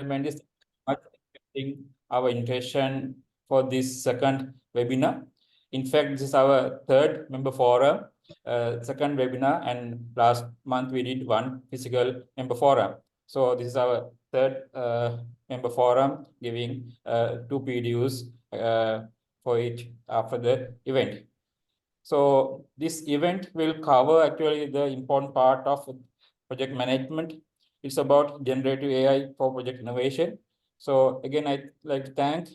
Mendis much accepting our invitation for this second webinar. In fact, this is our third member forum, second webinar, and last month we did one physical member forum. So this is our third member forum, giving 2 PDUs for it after the event. So this event will cover actually the important part of project management. It's about generative AI for project innovation. So again, I'd like to thank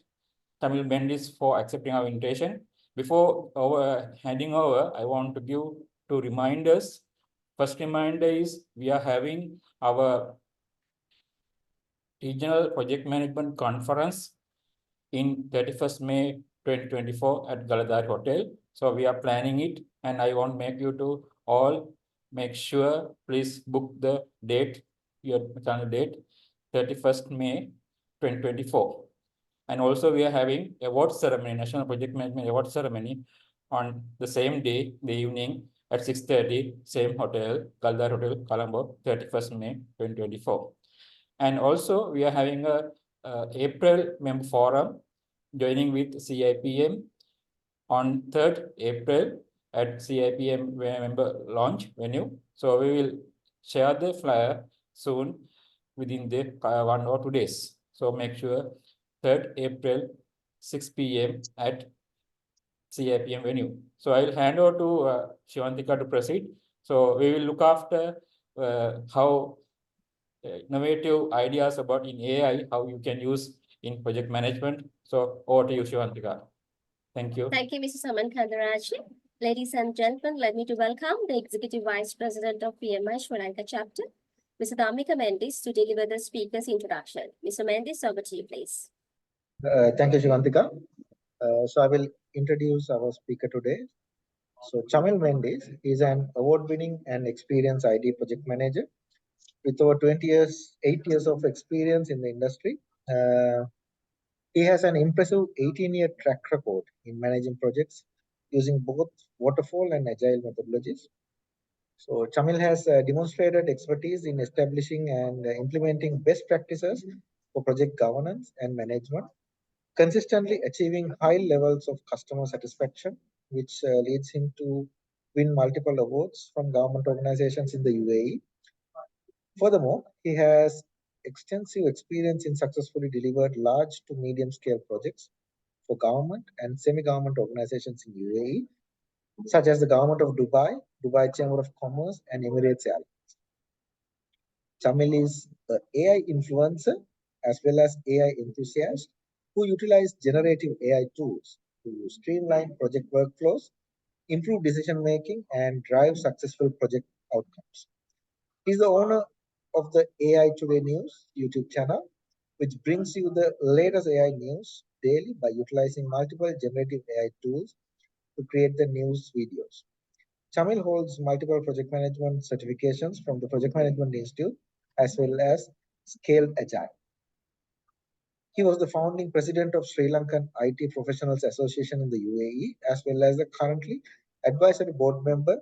Chamil Mendis for accepting our invitation. Before handing over, I want to give 2 reminders. First reminder is we are having our regional project management conference in 31st May 2024 at Galadar Hotel. So we are planning it, and I want to make you to all make sure, please book the date, your channel date, 31st May 2024. And also we are having award ceremony, National Project Management Award Ceremony on the same day, the evening at 6:30, same hotel, Galadar Hotel, Colombo, 31st May 2024. And also we are having a April member forum joining with CIPM on 3rd April at CIPM member launch venue. So we will share the flyer soon within the 1 or 2 days. So make sure 3rd April, 6 p.m. at CIPM venue. So I will hand over to Shivantika to proceed. So we will look after how innovative ideas about in AI, how you can use in project management. So over to you, Shivantika. Thank you. Thank you, Mr. Saman Khandaraji. Ladies and gentlemen, let me to welcome the Executive Vice President of PMI Sri Lanka Chapter, Mr. Chamil Mendis, to deliver the speaker's introduction. Mr. Mendis, over to you, please. Thank you, Shivantika. So I will introduce our speaker today. So Chamil Mendis is an award-winning and experienced ID project manager with over 8 years of experience in the industry. He has an impressive 18-year track record in managing projects using both Waterfall and Agile methodologies. So Chamil has demonstrated expertise in establishing and implementing best practices for project governance and management, consistently achieving high levels of customer satisfaction, which leads him to win multiple awards from government organizations in the UAE. Furthermore, he has extensive experience in successfully delivered large to medium scale projects for government and semi-government organizations in UAE, such as the government of Dubai, Dubai Chamber of Commerce, and Emirates Airlines. Chamil is an AI influencer as well as AI enthusiast who utilize generative AI tools to streamline project workflows, improve decision making, and drive successful project outcomes. He is the owner of the AI Today News YouTube channel, which brings you the latest AI news daily by utilizing multiple generative AI tools to create the news videos. Chamil holds multiple project management certifications from the Project Management Institute as well as Scaled Agile. He was the founding president of Sri Lankan IT Professionals Association in the UAE, as well as the currently advisory board member.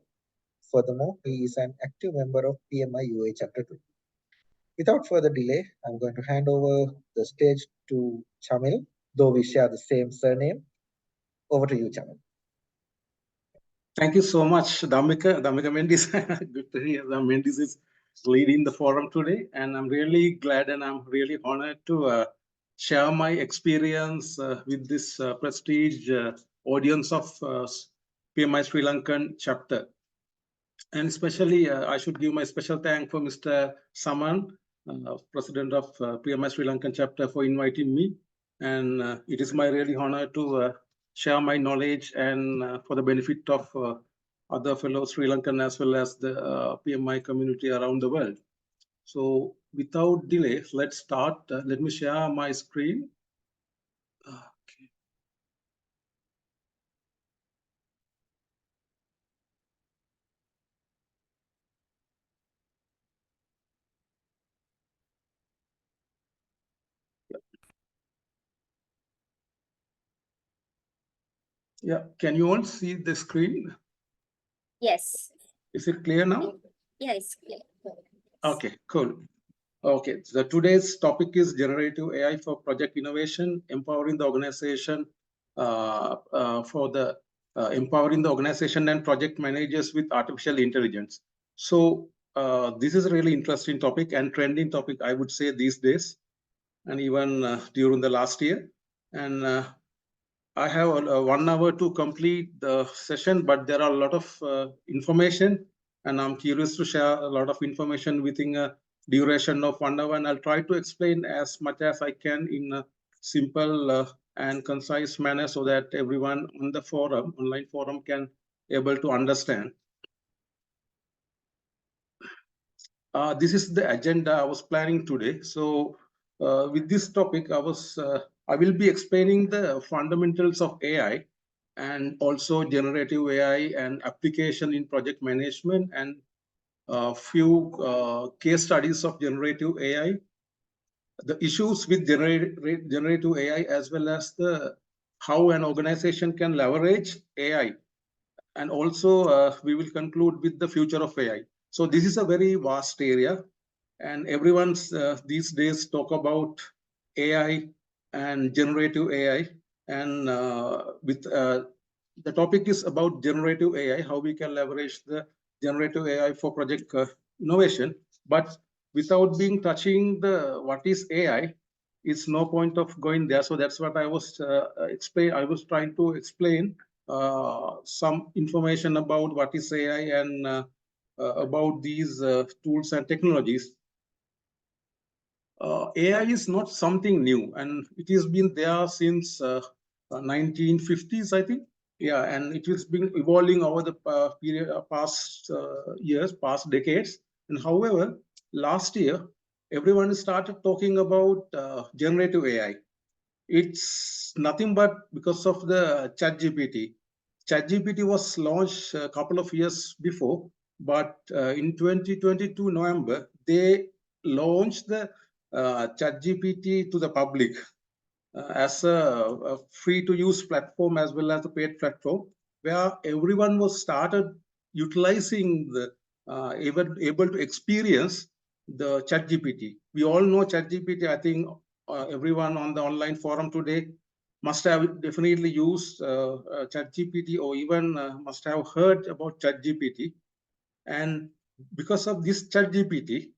Furthermore, he is an active member of PMI UAE Chapter 2. Without further delay, I'm going to hand over the stage to Chamil, though we share the same surname. Over to you, Chamil. Thank you so much, Chamil Mendis. Good to hear that Mendis is leading the forum today. And I'm really glad and I'm really honored to share my experience with this prestige audience of PMI Sri Lankan chapter. And especially, I should give my special thanks for Mr. Saman, President of PMI Sri Lankan chapter, for inviting me. And it is my really honor to share my knowledge and for the benefit of other fellow Sri Lankan as well as the PMI community around the world. So without delay, let's start. Let me share my screen. Okay. Yeah, can you all see the screen? Yes. Is it clear now? Yeah, it's clear. Okay, cool. Okay, so today's topic is generative AI for project innovation, empowering the organization empowering the organization and project managers with artificial intelligence. So this is a really interesting topic and trending topic, I would say, these days, and even during the last year. And I have 1 hour to complete the session, but there are a lot of information, and I'm curious to share a lot of information within a duration of 1 hour, and I'll try to explain as much as I can in a simple and concise manner so that everyone on the forum, online forum, can able to understand. This is the agenda I was planning today. So with this topic, I will be explaining the fundamentals of AI and also generative AI and application in project management, and a few case studies of generative AI, the issues with generative AI, as well as the how an organization can leverage AI. And also we will conclude with the future of AI. So this is a very vast area, and everyone's these days talk about AI and generative AI, and with the topic is about generative AI, how we can leverage the generative AI for project innovation. But without being touching the what is AI, it's no point of going there. So that's what I was trying to explain some information about what is AI and about these tools and technologies. AI is not something new, and it has been there since 1950s, I think. Yeah, and it has been evolving over the past years, past decades. And however, last year, everyone started talking about generative AI. It's nothing but because of the ChatGPT. ChatGPT was launched a couple of years before, but in 2022 November, they launched the ChatGPT to the public as a free-to-use platform as well as a paid platform, where everyone was started utilizing the able to experience the ChatGPT. We all know ChatGPT. I think everyone on the online forum today must have definitely used ChatGPT, or even must have heard about ChatGPT. And because of this ChatGPT,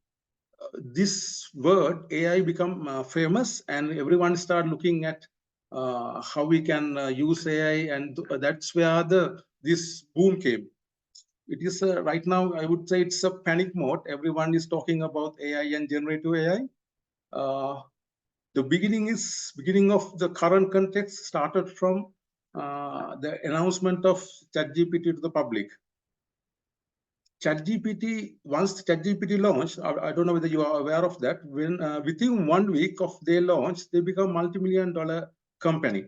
this word AI become famous, and everyone start looking at how we can use AI, and that's where this boom came. It is right now, I would say it's a panic mode. Everyone is talking about AI and generative AI. The beginning of the current context started from the announcement of ChatGPT to the public. ChatGPT, once ChatGPT launched, I don't know whether you are aware of that, when within 1 week of their launch, they become multi-million-dollar company.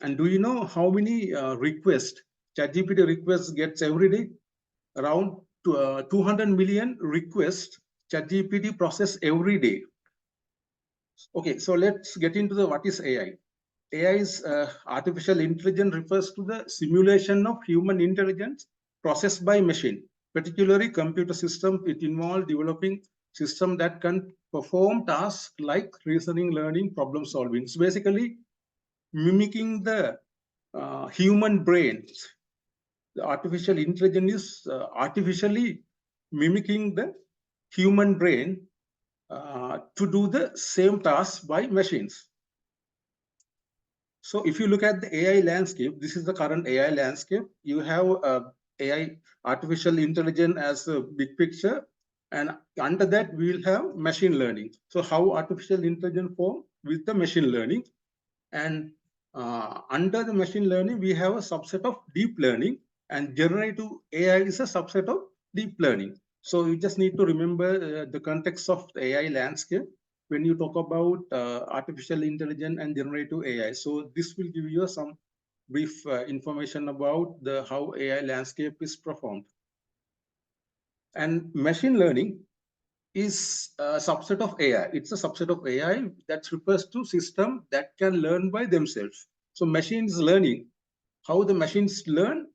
And do you know how many requests ChatGPT requests gets every day? Around 200 million requests ChatGPT process every day. Okay, so let's get into the what is AI. AI is artificial intelligence, refers to the simulation of human intelligence processed by machine, particularly computer system. It involves developing system that can perform tasks like reasoning, learning, problem solving. So basically mimicking the human brain. The artificial intelligence is artificially mimicking the human brain to do the same task by machines. So if you look at the AI landscape, this is the current AI landscape. You have AI, artificial intelligence, as a big picture, and under that we will have machine learning. So how artificial intelligence form with the machine learning, and under the machine learning we have a subset of deep learning, and generative AI is a subset of deep learning. So you just need to remember the context of the AI landscape when you talk about artificial intelligence and generative AI. So this will give you some brief information about how AI landscape is performed. And machine learning is a subset of AI. It's a subset of AI that refers to system that can learn by themselves. So machines learning, how the machines learn,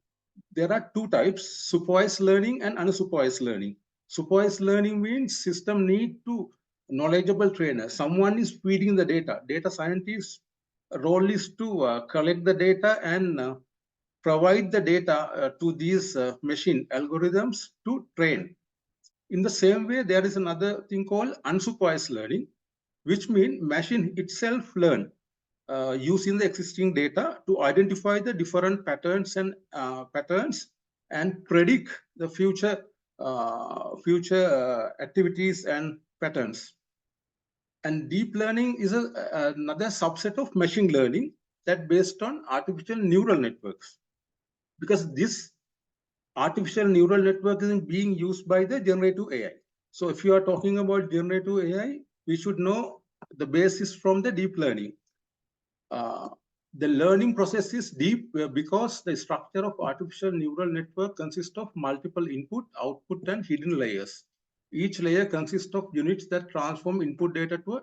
there are two types: supervised learning and unsupervised learning. Supervised learning means system need to knowledgeable trainer. Someone is feeding the data. Data scientist's role is to collect the data and provide the data to these machine algorithms to train. In the same way, there is another thing called unsupervised learning, which means machine itself learn using the existing data to identify the different patterns and predict the future activities and patterns. And deep learning is another subset of machine learning that based on artificial neural networks, because this artificial neural network is being used by the generative AI. So if you are talking about generative AI, we should know the basis from the deep learning. The learning process is deep because the structure of artificial neural network consists of multiple input, output, and hidden layers. Each layer consists of units that transform input data to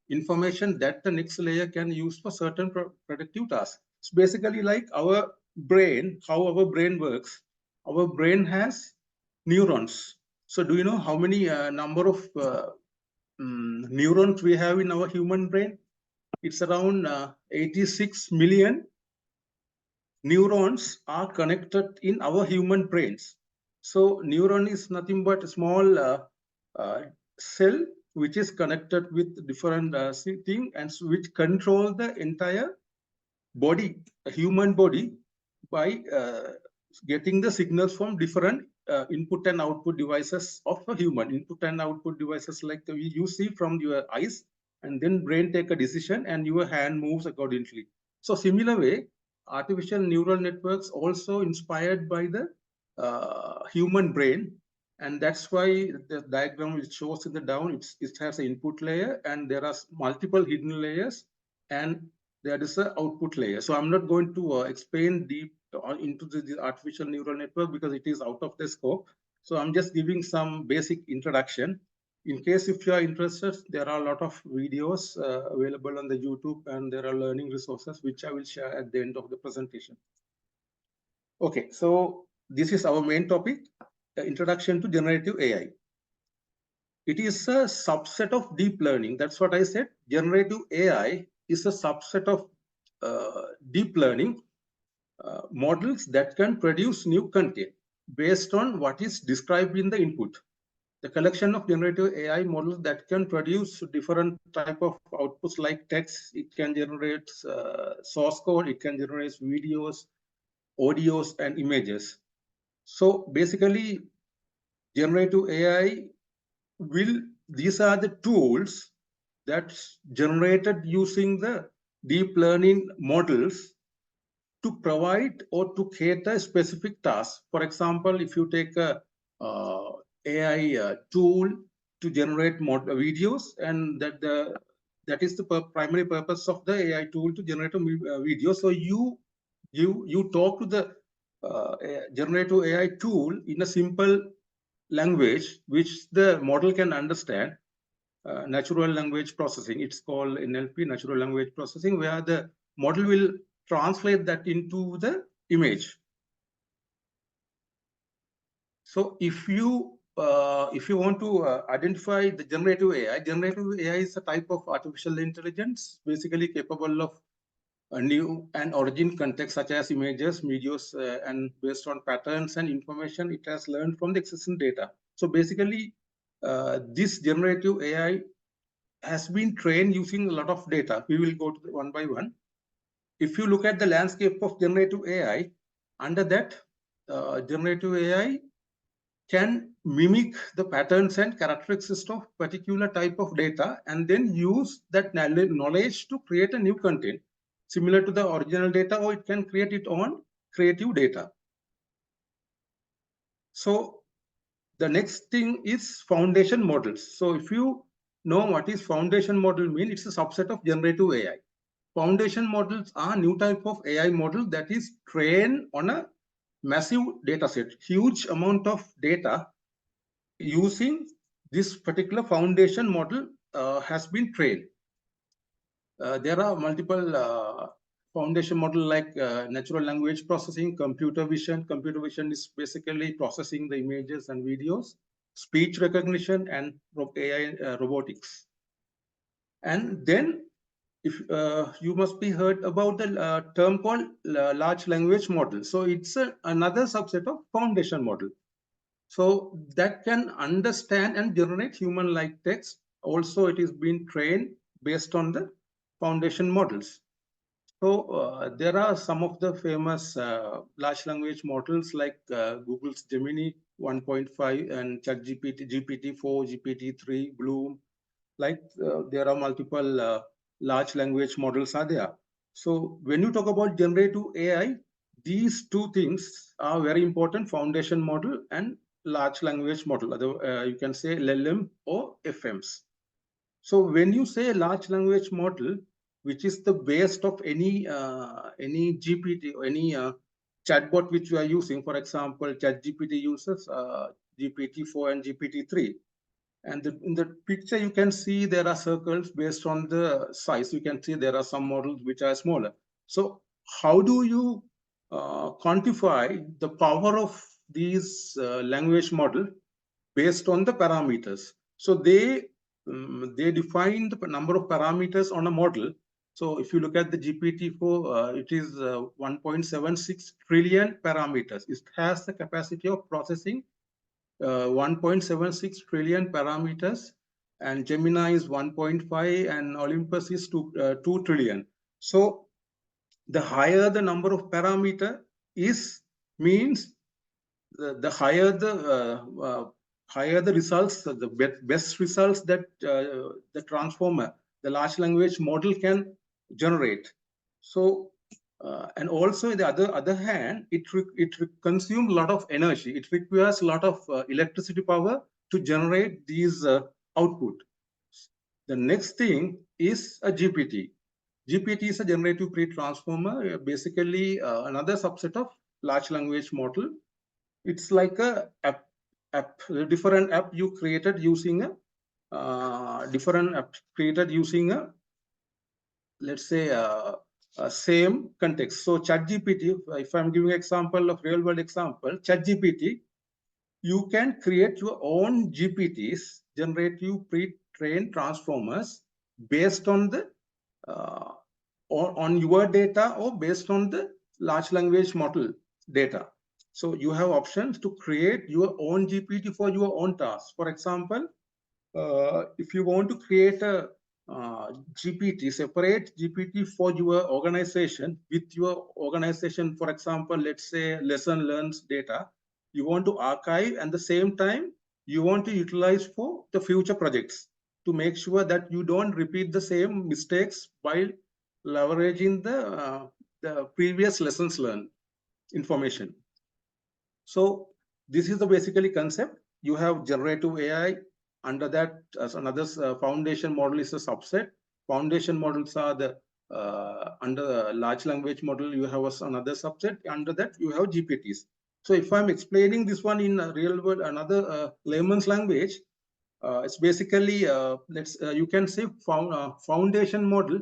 information that the next layer can use for certain predictive tasks. It's basically like our brain, how our brain works. Our brain has neurons. So do you know how many number of neurons we have in our human brain? It's around 86 million neurons are connected in our human brains. So neuron is nothing but a small cell which is connected with different thing and which control the entire body, a human body, by getting the signals from different input and output devices of a human. Input and output devices like you see from your eyes, and then brain take a decision and your hand moves accordingly. So similar way, artificial neural networks also inspired by the human brain, and that's why the diagram which shows in the down, it has an input layer and there are multiple hidden layers and there is an output layer. So I'm not going to explain deep into the artificial neural network because it is out of the scope. So I'm just giving some basic introduction. In case if you are interested, there are a lot of videos available on the YouTube and there are learning resources which I will share at the end of the presentation. Okay, so this is our main topic, introduction to generative AI. It is a subset of deep learning. That's what I said. Generative AI is a subset of deep learning models that can produce new content based on what is described in the input. The collection of generative AI models that can produce different type of outputs like text, it can generate source code, it can generate videos, audios, and images. So basically, generative AI these are the tools that's generated using the deep learning models to provide or to cater specific tasks. For example, if you take a AI tool to generate videos, and that is the primary purpose of the AI tool to generate a video. So you talk to the generative AI tool in a simple language which the model can understand. Natural language processing, it's called NLP, natural language processing, where the model will translate that into the image. So if you want to identify the generative AI is a type of artificial intelligence basically capable of a new and origin context such as images, videos, and based on patterns and information it has learned from the existing data. So basically, this generative AI has been trained using a lot of data. We will go to one by one. If you look at the landscape of generative AI, under that, generative AI can mimic the patterns and characteristics of particular type of data and then use that knowledge to create a new content similar to the original data, or it can create its own creative data. So the next thing is foundation models. So if you know what is foundation model mean, it's a subset of generative AI. Foundation models are new type of AI model that is trained on a massive data set, huge amount of data. Using this particular foundation model has been trained. There are multiple foundation model like natural language processing, computer vision. Computer vision is basically processing the images and videos. speech recognition, and AI robotics. And then if you must be heard about the term called large language model. So it's another subset of foundation model. So that can understand and generate human-like text. Also, it is being trained based on the foundation models. So there are some of the famous large language models like Google's Gemini 1.5 and ChatGPT, GPT-4, GPT-3, Bloom. Like there are multiple large language models are there. So when you talk about generative AI, these two things are very important: foundation model and large language model. You can say LLM or FMs. So when you say large language model, which is the base of any GPT or any chatbot which you are using, for example, ChatGPT uses GPT-4 and GPT-3. And in the picture, you can see there are circles based on the size. You can see there are some models which are smaller. So how do you quantify the power of these language model based on the parameters? So they define the number of parameters on a model. So if you look at the GPT-4, it is 1.76 trillion parameters. It has the capacity of processing 1.76 trillion parameters, and Gemini is 1.5, and Olympus is 2 trillion. So the higher the number of parameter is, means the higher the results, the best results that the transformer, the large language model can generate. So and also on the other hand, it consumes a lot of energy. It requires a lot of electricity power to generate these output. The next thing is a GPT. GPT is a generative pre-transformer, basically another subset of large language model. It's like a different app you created using a let's say same context. So ChatGPT, if I'm giving an example of real world example, ChatGPT, you can create your own GPTs, generative pre-trained transformers based on the on your data or based on the large language model data. So you have options to create your own GPT for your own tasks. For example, if you want to create a GPT, separate GPT for your organization, with your organization, for example, let's say lesson learns data, you want to archive, and the same time you want to utilize for the future projects to make sure that you don't repeat the same mistakes while leveraging the previous lessons learned information. So this is the basically concept. You have generative AI. Under that, as another foundation model is a subset. Foundation models are the under the large language model, you have another subset. Under that, you have GPTs. So if I'm explaining this one in a real world, another layman's language, it's basically you can say foundation model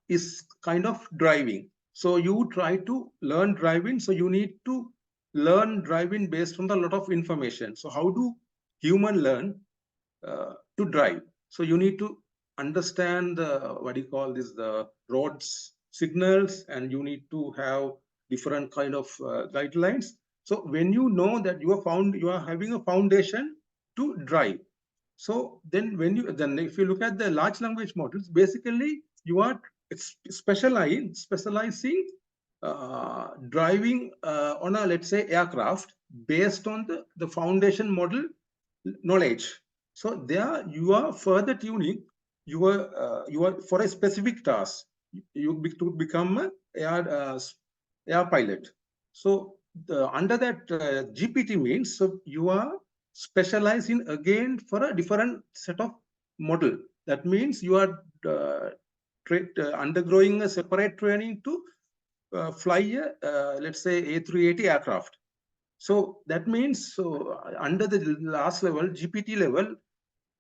is kind of driving. So you try to learn driving. So you need to learn driving based on a lot of information. So how do human learn to drive? So you need to understand the roads signals, and you need to have different kind of guidelines. So when you know that you are having a foundation to drive, so then if you look at the large language models, basically you are specializing driving on a, let's say, aircraft based on the foundation model knowledge. So there you are further tuning you are for a specific task, to become an air pilot. So under that GPT means, so you are specializing again for a different set of model. That means you are undergoing a separate training to fly a let's say A380 aircraft. So that means, so under the last level, GPT level,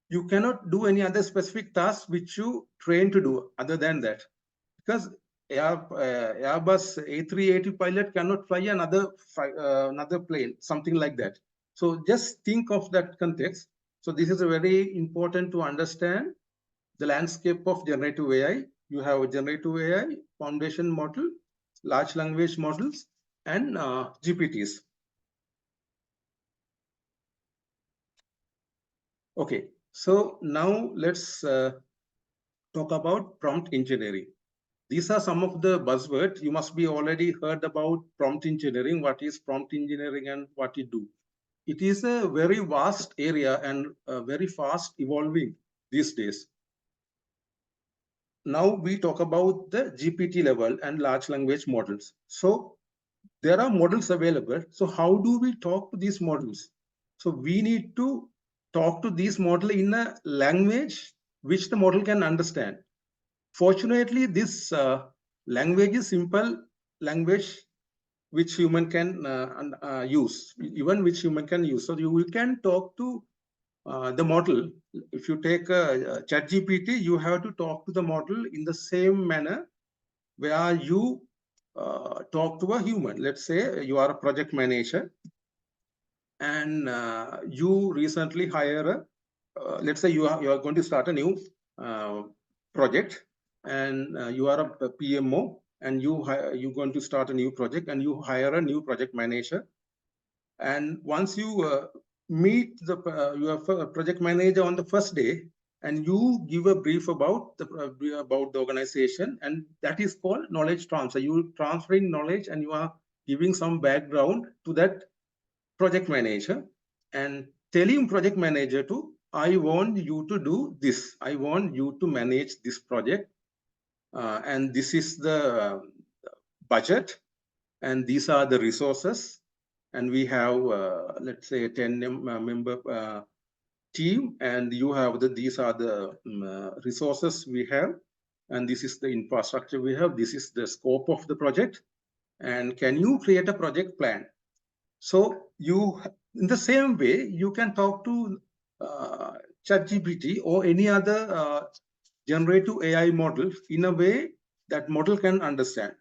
you cannot do any other specific task which you train to do other than that, because Airbus A380 pilot cannot fly another plane, something like that. So just think of that context. So this is a very important to understand the landscape of generative AI. You have a generative AI, foundation model, large language models, and GPTs. Okay, so now let's talk about prompt engineering. These are some of the buzzwords. You must be already heard about prompt engineering. What is prompt engineering and what it do? It is a very vast area and very fast evolving these days. Now we talk about the GPT level and large language models. So there are models available. So how do we talk to these models? So we need to talk to these models in a language which the model can understand. Fortunately, this language is simple language which human can use, even which human can use. So you can talk to the model. If you take a ChatGPT, you have to talk to the model in the same manner where you talk to a human. Let's say you are a project manager and you recently hire let's say you are going to start a new project, and you are a PMO, and you're going to start a new project, and you hire a new project manager. And once you meet your project manager on the first day, and you give a brief about the organization, and that is called knowledge transfer. You transferring knowledge, and you are giving some background to that project manager, and telling project manager to, I want you to do this. I want you to manage this project, and this is the budget, and these are the resources. And we have, let's say, a 10-member team, and you have these are the resources we have, and this is the infrastructure we have. This is the scope of the project, and can you create a project plan? So you, in the same way, you can talk to ChatGPT or any other generative AI model in a way that model can understand.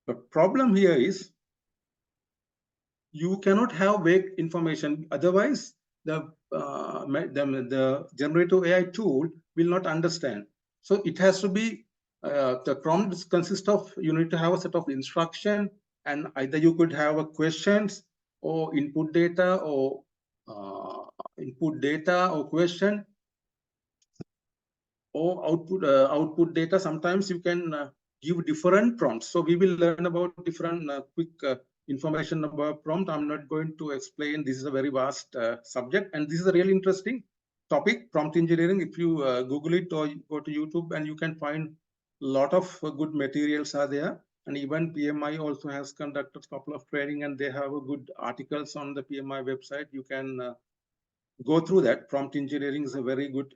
The problem here is you cannot have vague information. Otherwise, the generative AI tool will not understand. So it has to be, the prompts consist of, you need to have a set of instruction, and either you could have a questions or input data or question, or output data. Sometimes you can give different prompts. So we will learn about different quick information about prompt. I'm not going to explain. This is a very vast subject, and this is a really interesting topic, prompt engineering. If you Google it or go to YouTube, and you can find a lot of good materials are there. And even PMI also has conducted a couple of training, and they have a good articles on the PMI website. You can go through that. Prompt engineering is a very good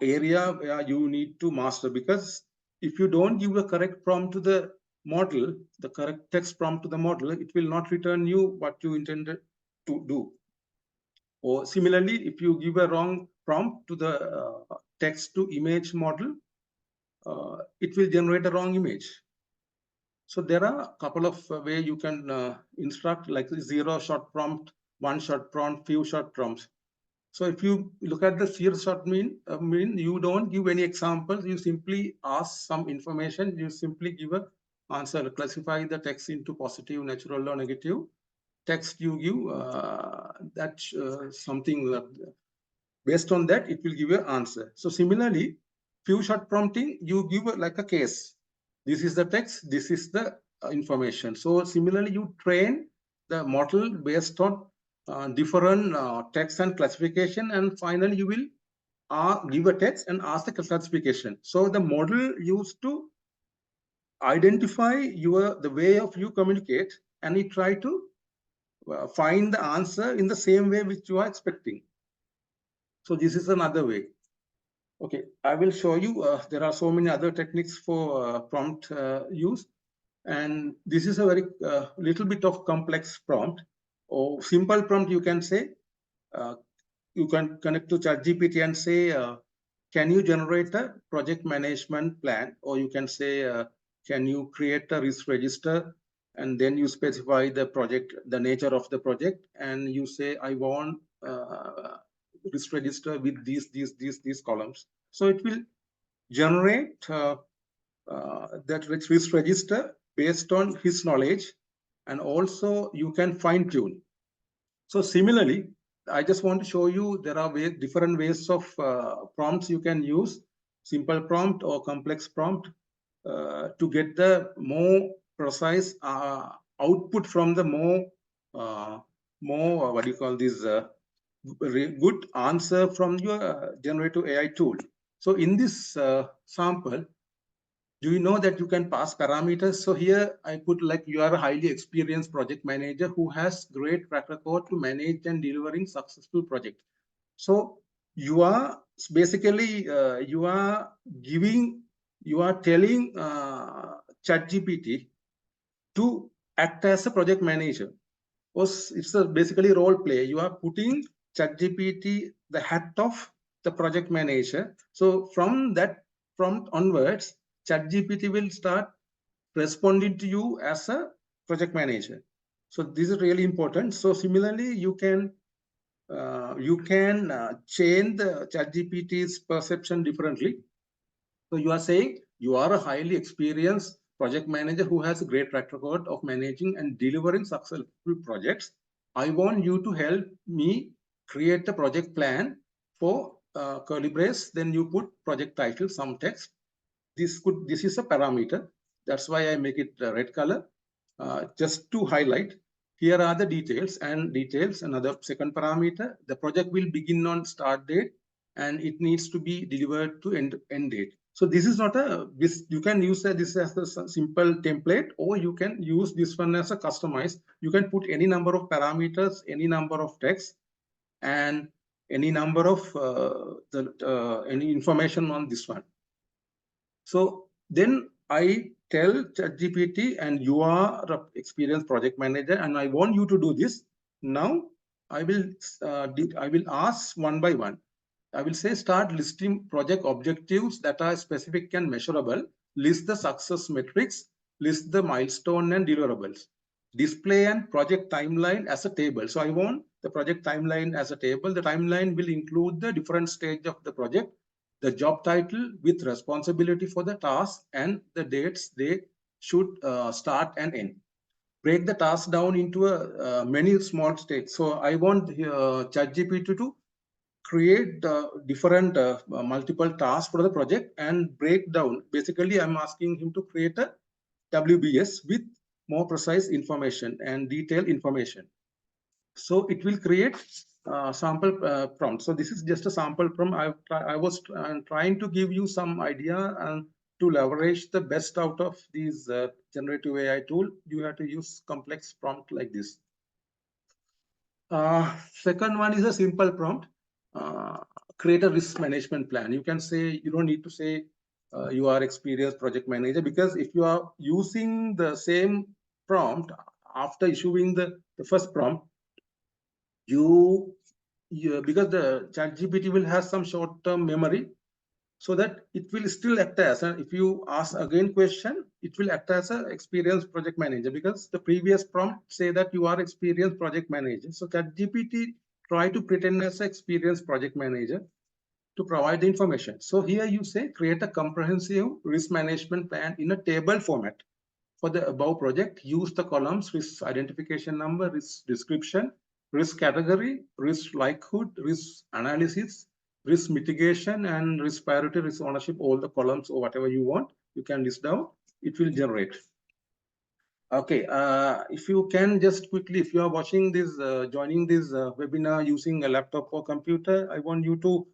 area where you need to master, because if you don't give a correct prompt to the model, the correct text prompt to the model, it will not return you what you intended to do. Or similarly, if you give a wrong prompt to the text to image model, it will generate a wrong image. So there are a couple of ways you can instruct, like 0 short prompt, 1 short prompt, few short prompts. So if you look at the 0 short mean you don't give any examples. You simply ask some information. You simply give a answer, classify the text into positive, natural, or negative. Text you give something based on that, it will give you an answer. So similarly, few short prompting, you give like a case. This is the text, this is the information. So similarly, you train the model based on different text and classification, and finally you will give a text and ask the classification. So the model used to identify the way of you communicate, and it try to find the answer in the same way which you are expecting. So this is another way. Okay, I will show you. There are so many other techniques for prompt use, and this is a very little bit of complex prompt. Or simple prompt, you can say. You can connect to ChatGPT and say, can you generate a project management plan? Or you can say, can you create a risk register and then you specify the project, the nature of the project, and you say, I want risk register with these columns. So it will generate that risk register based on his knowledge, and also you can fine tune. So similarly, I just want to show you there are different ways of prompts you can use, simple prompt or complex prompt, to get the more precise output from the more what do you call this good answer from your generative AI tool. So in this sample, do you know that you can pass parameters? So here I put like you are a highly experienced project manager who has great track record to manage and delivering successful project. So you are basically you are telling ChatGPT to act as a project manager. It's basically role play. You are putting ChatGPT the hat of the project manager. So from that prompt onwards, ChatGPT will start responding to you as a project manager. So this is really important. So similarly, you can change the ChatGPT's perception differently. So you are saying you are a highly experienced project manager who has a great track record of managing and delivering successful projects. I want you to help me create a project plan for curly brace. Then you put project title, some text. This is a parameter. That's why I make it red color. Just to highlight, here are the details. Another second parameter, the project will begin on start date and it needs to be delivered to end date. So this is not you can use this as a simple template, or you can use this one as a customized. You can put any number of parameters, any number of text, and any number of any information on this one. So then I tell ChatGPT, and you are an experienced project manager, and I want you to do this. Now I will ask one by one. I will say start listing project objectives that are specific and measurable. List the success metrics. List the milestone and deliverables. Display and project timeline as a table. So I want the project timeline as a table. The timeline will include the different stage of the project, the job title with responsibility for the task, and the dates they should start and end. Break the task down into many small stages. So I want ChatGPT to create different multiple tasks for the project and break down. Basically, I'm asking him to create a WBS with more precise information and detailed information. So it will create sample prompt. So this is just a sample prompt. I was trying to give you some idea and to leverage the best out of these generative AI tool. You have to use complex prompt like this. Second one is a simple prompt. Create a risk management plan. You can say, you don't need to say you are experienced project manager, because if you are using the same prompt after issuing the first prompt, because the ChatGPT will have some short-term memory, so that it will still act as, and if you ask again question, it will act as an experienced project manager, because the previous prompt say that you are experienced project manager. So ChatGPT try to pretend as an experienced project manager to provide the information. So here you say create a comprehensive risk management plan in a table format. For the above project, use the columns risk identification number, risk description, risk category, risk likelihood, risk analysis, risk mitigation, and risk priority, risk ownership, all the columns or whatever you want, you can list down, it will generate. Okay, if you can just quickly, if you are watching this, joining this webinar using a laptop or computer, I want you to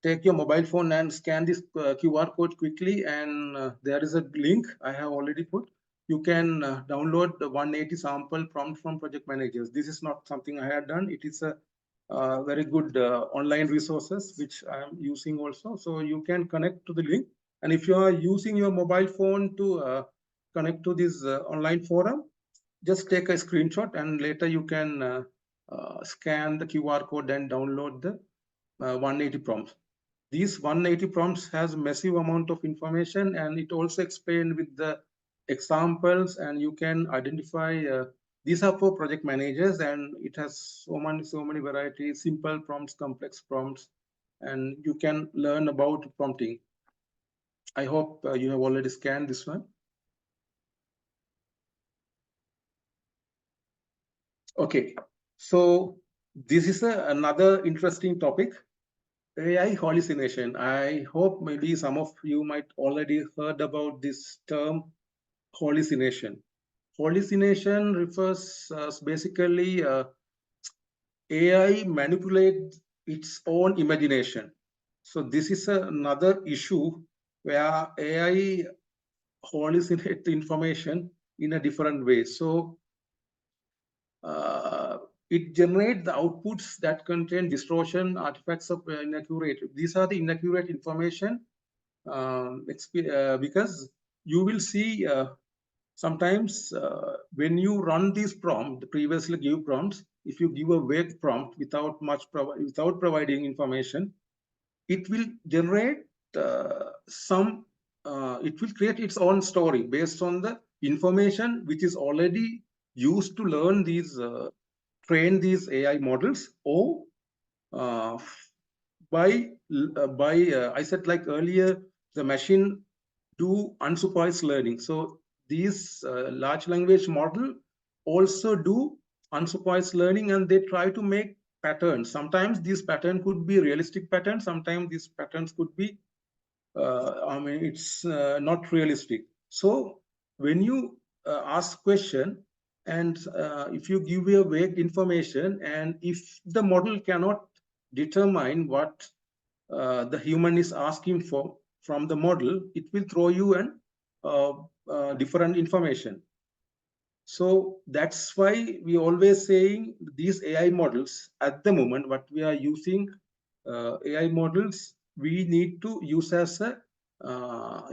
take your mobile phone and scan this QR code quickly, and there is a link I have already put. You can download the 180 sample prompt from project managers. This is not something I had done. It is a very good online resources which I am using also. So you can connect to the link. And if you are using your mobile phone to connect to this online forum, just take a screenshot, and later you can scan the QR code and download the 180 prompts. These 180 prompts has massive amount of information, and it also explained with the examples, and you can identify. These are for project managers, and it has so many varieties: simple prompts, complex prompts, and you can learn about prompting. I hope you have already scanned this one. Okay, so this is another interesting topic, AI hallucination. I hope maybe some of you might already heard about this term, hallucination. Hallucination refers basically AI manipulates its own imagination. So this is another issue where AI hallucinates information in a different way. So it generates the outputs that contain distortion, artifacts of inaccurate. These are the inaccurate information because you will see sometimes when you run these prompts, the previously give prompts, if you give a vague prompt without without providing information, it will generate it will create its own story based on the information which is already used to learn these, train these AI models, or by I said like earlier, the machine do unsupervised learning. So these large language model also do unsupervised learning, and they try to make patterns. Sometimes these patterns could be realistic patterns. Sometimes these patterns could be, I mean, it's not realistic. So when you ask question, and if you give a vague information, and if the model cannot determine what the human is asking for from the model, it will throw you an different information. So that's why we always saying these AI models at the moment, what we are using AI models, we need to use as a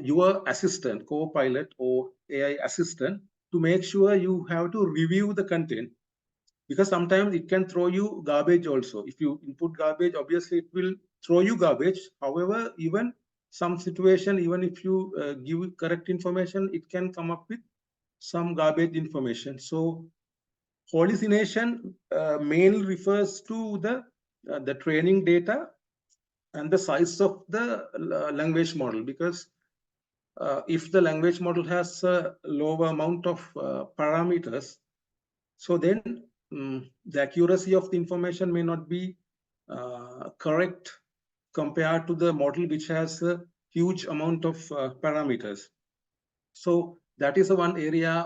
your assistant, co-pilot or AI assistant, to make sure you have to review the content, because sometimes it can throw you garbage also. If you input garbage, obviously it will throw you garbage. However, even some situation, even if you give correct information, it can come up with some garbage information. So hallucination mainly refers to the training data and the size of the language model, because if the language model has a lower amount of parameters, so then the accuracy of the information may not be correct compared to the model which has a huge amount of parameters. So that is the one area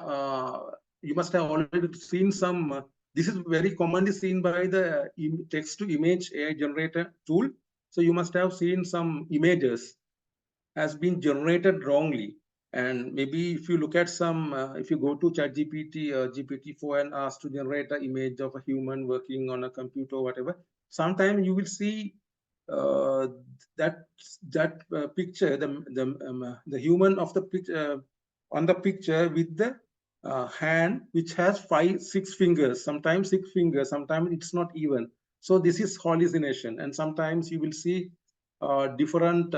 you must have already seen some. This is very commonly seen by the text to image AI generator tool. So you must have seen some images has been generated wrongly. And maybe if you look at some, if you go to ChatGPT or GPT-4 and ask to generate an image of a human working on a computer or whatever, sometimes you will see that picture, the human of the picture on the picture with the hand which has 5-6 fingers, sometimes 6 fingers, sometimes it's not even. So this is hallucination. And sometimes you will see different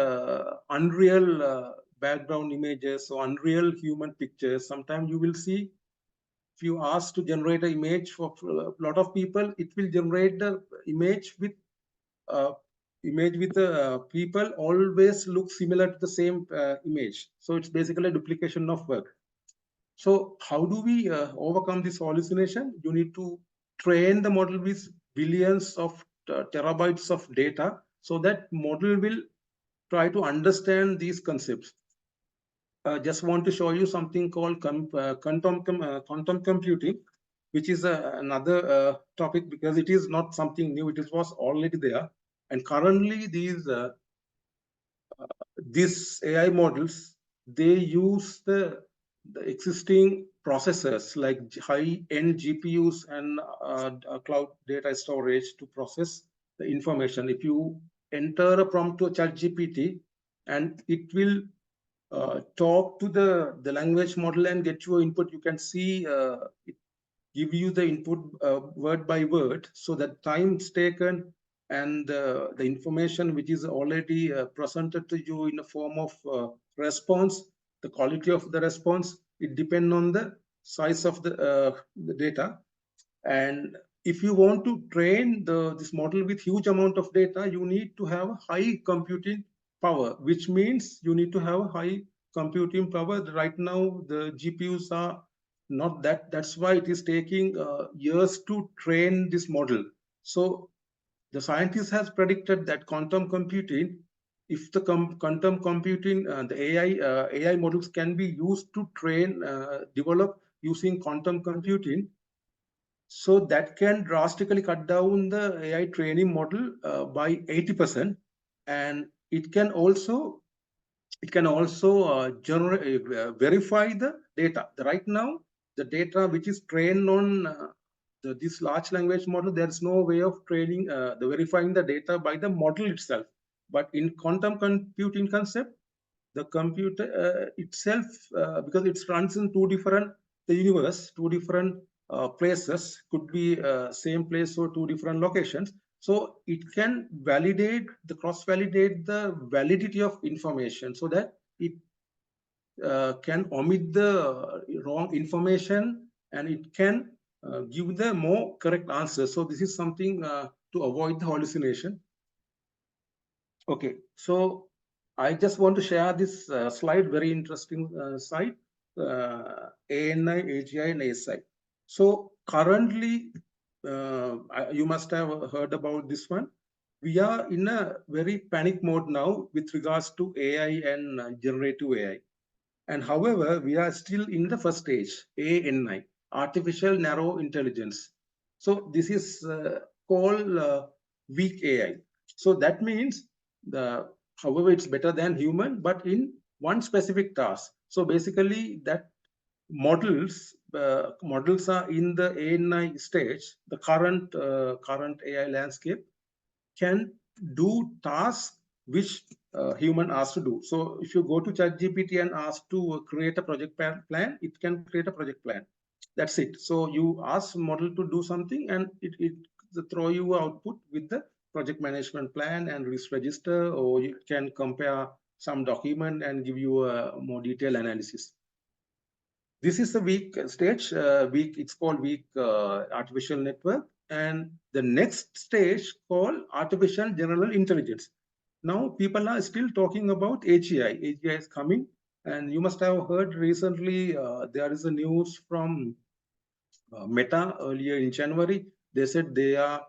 unreal background images or unreal human pictures. Sometimes you will see, if you ask to generate an image for a lot of people, it will generate the image with people always look similar to the same image. So it's basically a duplication of work. So how do we overcome this hallucination? You need to train the model with billions of terabytes of data, so that model will try to understand these concepts. Just want to show you something called quantum computing, which is another topic, because it is not something new. It was already there. And currently these AI models, they use the existing processors like high-end GPUs and cloud data storage to process the information. If you enter a prompt to ChatGPT, and it will talk to the language model and get your input, you can see it give you the input word by word, so that time's taken and the information which is already presented to you in a form of response, the quality of the response, It depends on the size of the data. And if you want to train this model with huge amount of data, you need to have high computing power, which means you need to have high computing power. Right now, the GPUs are not that. That's why it is taking years to train this model. So the scientist has predicted that quantum computing, if the quantum computing, the AI models can be used to train, develop using quantum computing, so that can drastically cut down the AI training model by 80%, and it can also verify the data. Right now, the data which is trained on this large language model, there is no way of training verifying the data by the model itself. But in quantum computing concept, the computer itself, because it runs in two different places, could be same place or two different locations. So it can cross-validate the validity of information, so that it can omit the wrong information, and it can give the more correct answer. So this is something to avoid the hallucination. Okay, so I just want to share this slide, very interesting slide, ANI, AGI, and ASI. So currently, you must have heard about this one. We are in a very panic mode now with regards to AI and generative AI. And however, we are still in the first stage, ANI, artificial narrow intelligence. So this is called weak AI. So that means however, it's better than human, but in one specific task. So basically, that models are in the ANI stage. The current AI landscape can do tasks which human asked to do. So if you go to ChatGPT and ask to create a project plan, it can create a project plan. That's it. So you ask model to do something, and it throw you output with the project management plan and risk register, or you can compare some document and give you a more detailed analysis. This is the weak stage. It's called weak artificial network. And the next stage called artificial general intelligence. Now people are still talking about AGI. AGI is coming, and you must have heard recently there is a news from Meta earlier in January. They said they are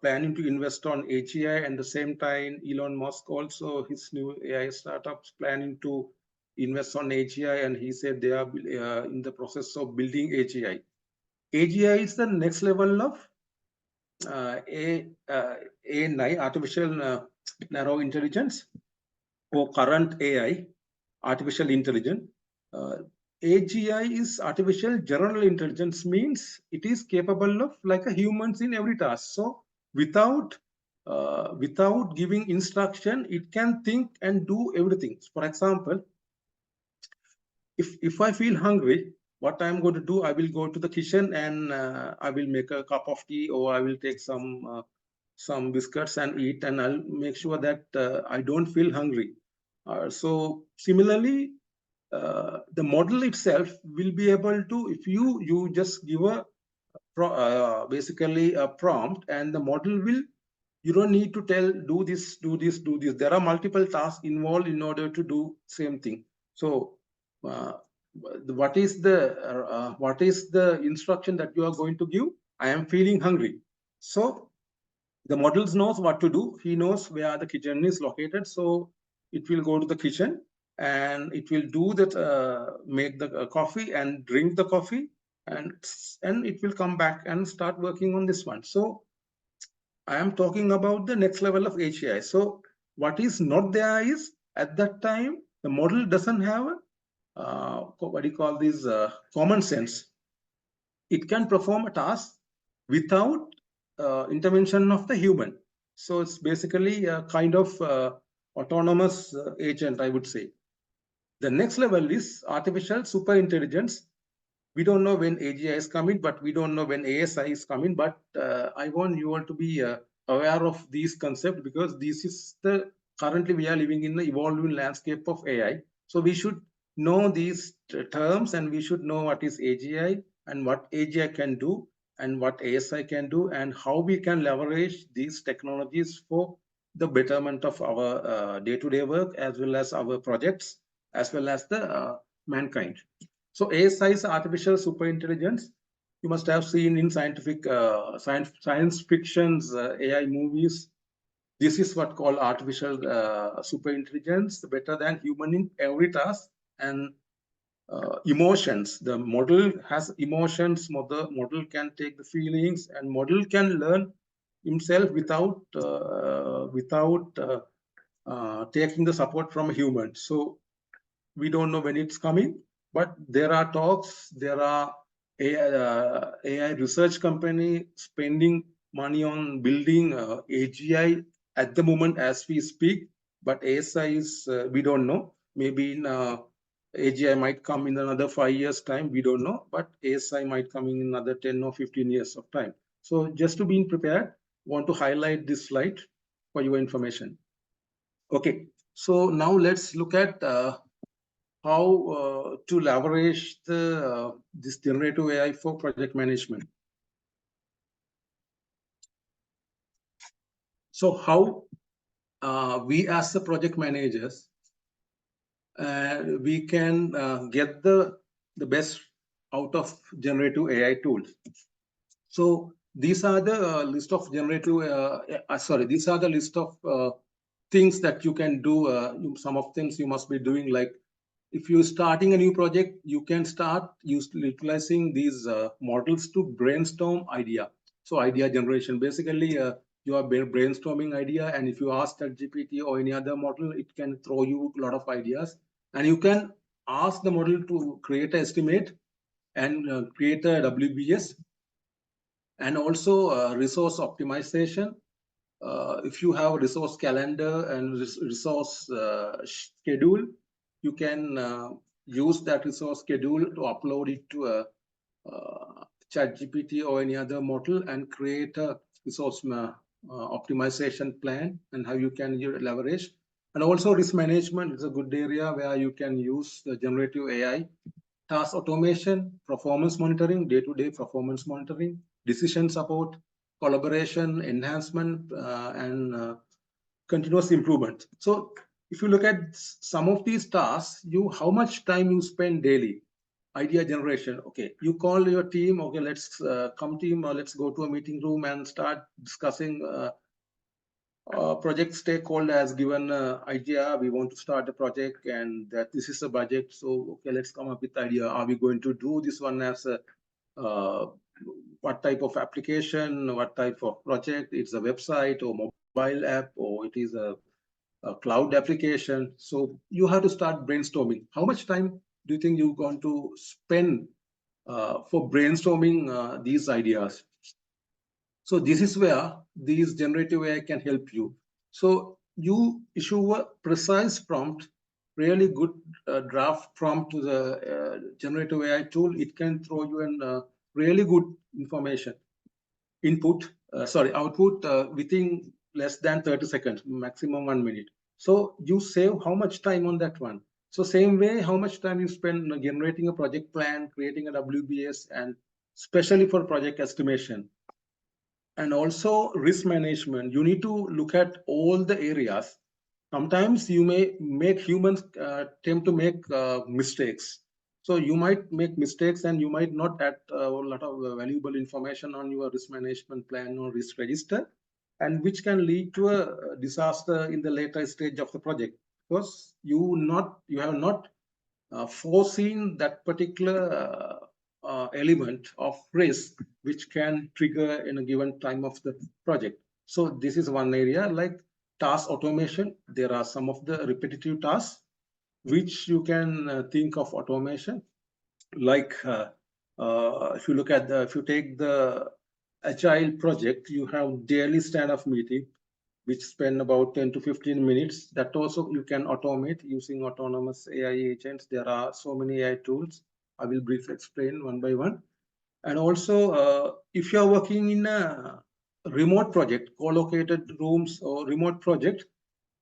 planning to invest on AGI, and the same time Elon Musk also, his new AI startups, planning to invest on AGI, and he said they are in the process of building AGI. AGI is the next level of ANI, artificial narrow intelligence, or current AI, artificial intelligence. AGI is artificial general intelligence, means it is capable of like a humans in every task. So without giving instruction, it can think and do everything. For example, if I feel hungry, what I'm going to do, I will go to the kitchen and I will make a cup of tea, or I will take some biscuits and eat, and I'll make sure that I don't feel hungry. So similarly, the model itself will be able to, if you just give basically a prompt, and the model will, you don't need to tell do this, do this, do this. There are multiple tasks involved in order to do same thing. So what is the instruction that you are going to give? I am feeling hungry. So the models knows what to do. He knows where the kitchen is located. So it will go to the kitchen, and it will do that, make the coffee and drink the coffee, and it will come back and start working on this one. So I am talking about the next level of AGI. So what is not there is, at that time, the model doesn't have what do you call this, common sense. It can perform a task without intervention of the human. So it's basically a kind of autonomous agent, I would say. The next level is artificial super intelligence. We don't know when AGI is coming, but we don't know when ASI is coming. But I want you all to be aware of these concepts, because this is the currently we are living in the evolving landscape of AI. So we should know these terms, and we should know what is AGI and what AGI can do and what ASI can do, and how we can leverage these technologies for the betterment of our day-to-day work, as well as our projects, as well as the mankind. So ASI is artificial superintelligence. You must have seen in science fictions, AI movies. This is what called artificial superintelligence, better than human in every task. And emotions, the model has emotions, model can take the feelings, and model can learn himself without taking the support from a human. So we don't know when it's coming, but there are talks, there are AI research company spending money on building AGI at the moment as we speak, but ASI is, we don't know. Maybe in AGI might come in another 5 years time, we don't know, but ASI might come in another 10 or 15 years of time. So just to be prepared, want to highlight this slide for your information. Okay, so now let's look at how to leverage this generative AI for project management. So how we as the project managers, we can get the best out of generative AI tools. So these are the list of generative, these are the list of things that you can do. Some of things you must be doing, like if you're starting a new project, you can start utilizing these models to brainstorm idea. So idea generation, basically you are brainstorming idea, and if you ask ChatGPT or any other model, it can throw you a lot of ideas, and you can ask the model to create an estimate and create a WBS, and also resource optimization. If you have a resource calendar and resource schedule, you can use that resource schedule to upload it to a ChatGPT or any other model and create a resource optimization plan, and how you can leverage. And also risk management is a good area where you can use the generative AI. Task automation, performance monitoring, day-to-day performance monitoring, decision support, collaboration, enhancement, and continuous improvement. So if you look at some of these tasks, how much time you spend daily? Idea generation. Okay, you call your team. Okay, let's come team, or let's go to a meeting room and start discussing. Project stakeholder has given idea. We want to start a project, and that this is a budget. So okay, let's come up with idea. Are we going to do this one as a what type of application, what type of project? It's a website or mobile app, or it is a cloud application. So you have to start brainstorming. How much time do you think you're going to spend for brainstorming these ideas? So this is where these generative AI can help you. So you issue a precise prompt, really good draft prompt to the generative AI tool. It can throw you in really good information output within less than 30 seconds, maximum 1 minute. So you save how much time on that one? So same way, how much time you spend generating a project plan, creating a WBS, and especially for project estimation. And also risk management. You need to look at all the areas. Sometimes you may make humans tend to make mistakes. So you might make mistakes, and you might not add a lot of valuable information on your risk management plan or risk register, and which can lead to a disaster in the later stage of the project, because you have not foreseen that particular element of risk which can trigger in a given time of the project. So this is one area. Like task automation, there are some of the repetitive tasks which you can think of automation. Like if you take the agile project, you have daily stand-up meeting which spend about 10 to 15 minutes. That also you can automate using autonomous AI agents. There are so many AI tools. I will briefly explain one by one. And also, if you are working in a remote project, co-located rooms or remote project,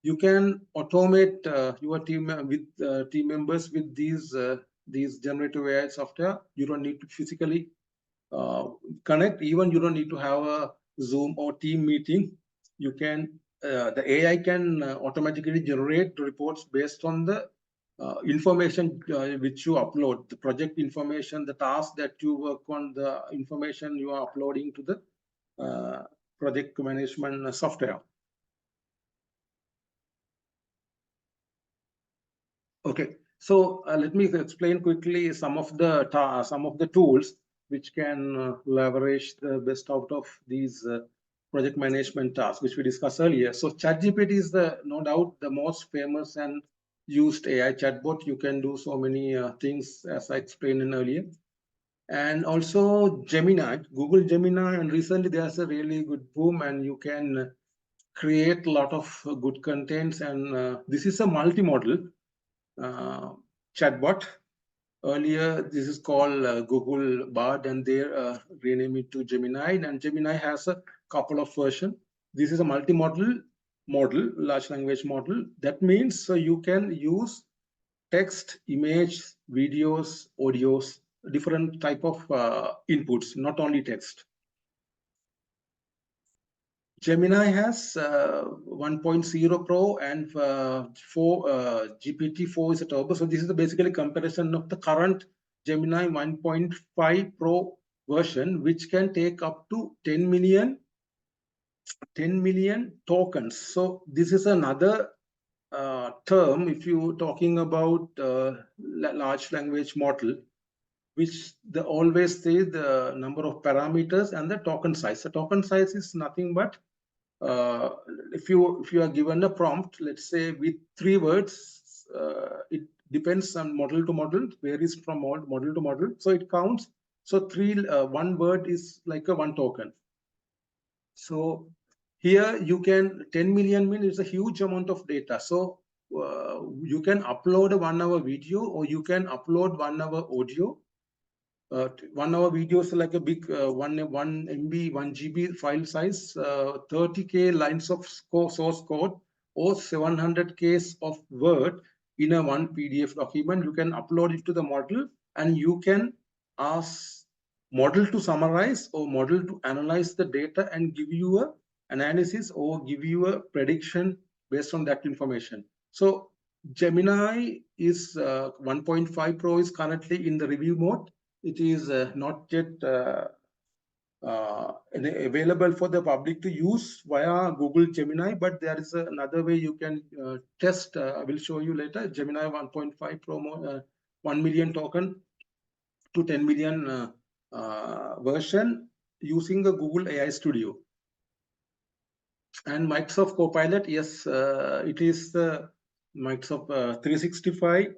you can automate your team with team members with these generative AI software. You don't need to physically connect. Even you don't need to have a Zoom or team meeting. You can the AI can automatically generate reports based on the information which you upload, the project information, the task that you work on, the information you are uploading to the project management software. Okay, so let me explain quickly some of the tools which can leverage the best out of these project management tasks, which we discussed earlier. So ChatGPT is no doubt the most famous and used AI chatbot. You can do so many things as I explained in earlier. And also Gemini, Google Gemini, and recently there's a really good boom, and you can create a lot of good contents. And this is a multimodal chatbot. Earlier, this is called Google Bard, and they rename it to Gemini. And Gemini has a couple of versions. This is a multimodal model, large language model. That means you can use text, image, videos, audios, different type of inputs, not only text. Gemini has 1.0 Pro and GPT-4 is a turbo. So this is basically comparison of the current Gemini 1.5 Pro version, which can take up to 10 million tokens. So this is another term if you're talking about large language model, which they always say the number of parameters and the token size. The token size is nothing but if you are given a prompt, let's say with 3 words, it depends on model to model, varies from model to model. So it counts. So 1 word is like a 1 token. So here you can 10 million means it's a huge amount of data. So you can upload a 1 hour video, or you can upload 1 hour audio. 1 hour video is like a big 1 MB, 1 GB file size, 30K lines of source code, or 700K of word in a 1 PDF document. You can upload it to the model, and you can ask model to summarize or model to analyze the data and give you a analysis or give you a prediction based on that information. So Gemini is 1.5 Pro is currently in the review mode. It is not yet available for the public to use via Google Gemini, but there is another way you can test. I will show you later. Gemini 1.5 Pro 1 million token to 10 million version using the Google AI Studio. And Microsoft Copilot, yes, it is the Microsoft 365.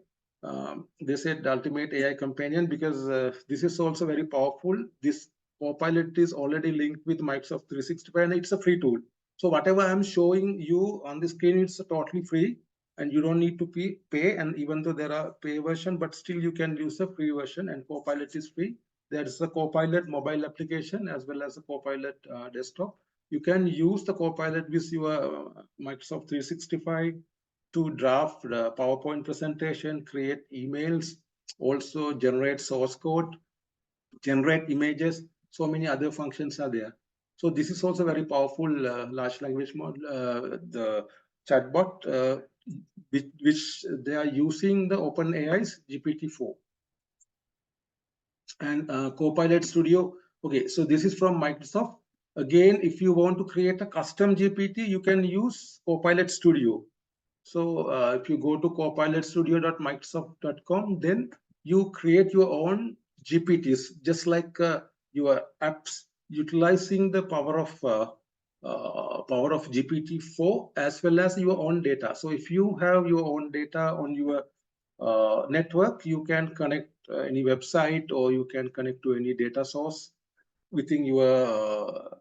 They said the ultimate AI companion, because this is also very powerful. This Copilot is already linked with Microsoft 365, and it's a free tool. So whatever I'm showing you on the screen, it's totally free, and you don't need to pay. And even though there are pay version, but still you can use a free version, and Copilot is free. There's a Copilot mobile application as well as a Copilot desktop. You can use the Copilot with your Microsoft 365 to draft the PowerPoint presentation, create emails, also generate source code, generate images. So many other functions are there. So this is also very powerful large language model, the chatbot, which they are using the OpenAI's GPT-4. And Copilot Studio. Okay, so this is from Microsoft. Again, if you want to create a custom GPT, you can use Copilot Studio. So if you go to copilotstudio.microsoft.com, then you create your own GPTs, just like your apps, utilizing the power of GPT-4 as well as your own data. So if you have your own data on your network, you can connect any website, or you can connect to any data source within your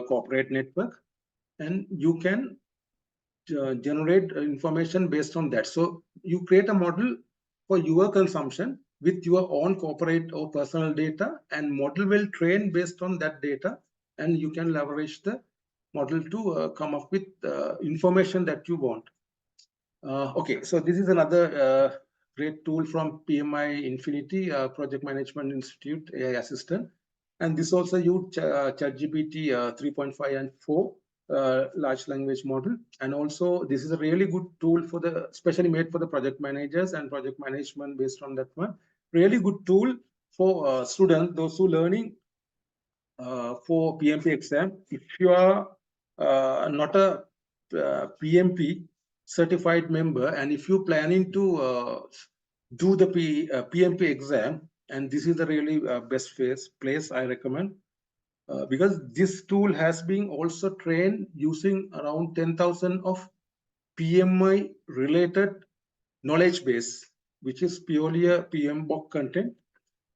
corporate network, and you can generate information based on that. So you create a model for your consumption with your own corporate or personal data, and model will train based on that data, and you can leverage the model to come up with information that you want. Okay, so this is another great tool from PMI Infinity Project Management Institute AI Assistant, and this also used ChatGPT 3.5 and 4 large language model, and also this is a really good tool for the especially made for the project managers and project management based on that one. Really good tool for students, those who learning for PMP exam. If you are not a PMP certified member, and if you're planning to do the PMP exam, and this is the really best place I recommend, because this tool has been also trained using around 10,000 of PMI related knowledge base, which is purely a PMBOK content.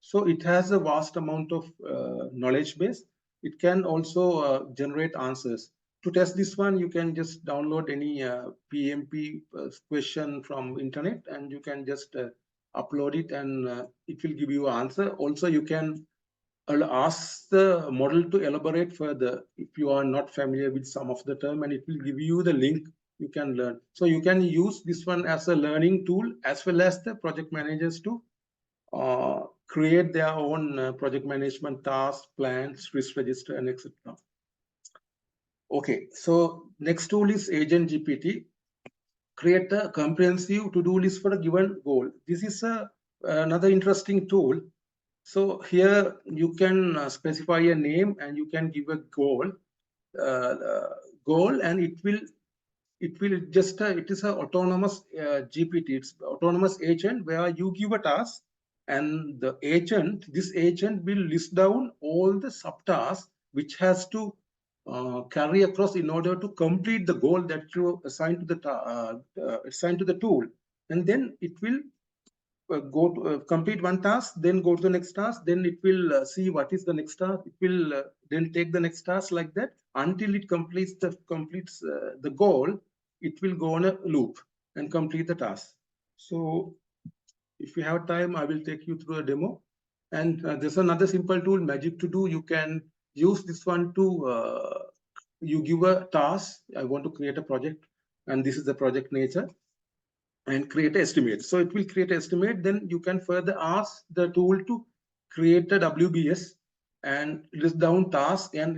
So it has a vast amount of knowledge base. It can also generate answers. To test this one, you can just download any PMP question from internet, and you can just upload it, and it will give you an answer. Also, you can ask the model to elaborate further if you are not familiar with some of the term, and it will give you the link you can learn. So you can use this one as a learning tool, as well as the project managers to create their own project management tasks, plans, risk register, and etc. Okay, so next tool is Agent GPT. Create a comprehensive to-do list for a given goal. This is another interesting tool. So here you can specify a name, and you can give a goal, and it will just it is an autonomous GPT. It's autonomous agent where you give a task, and this agent will list down all the subtasks which has to carry across in order to complete the goal that you assign to the tool, and then it will go to complete one task, then go to the next task, then it will see what is the next task. It will then take the next task like that until it completes the goal. It will go on a loop and complete the task. So if you have time, I will take you through a demo. And there's another simple tool, Magic To Do. You can use this one to you give a task. I want to create a project, and this is the project nature, and create an estimate. So it will create an estimate. Then you can further ask the tool to create a WBS and list down tasks, and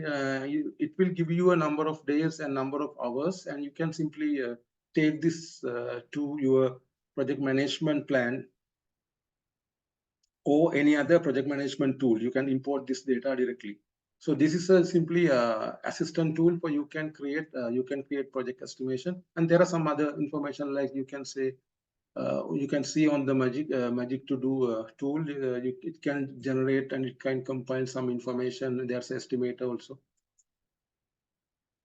it will give you a number of days and number of hours, and you can simply take this to your project management plan or any other project management tool. You can import this data directly. So this is a simply assistant tool for you can create project estimation, and there are some other information like you can say you can see on the Magic To Do tool. It can generate and it can compile some information. There's an estimator also.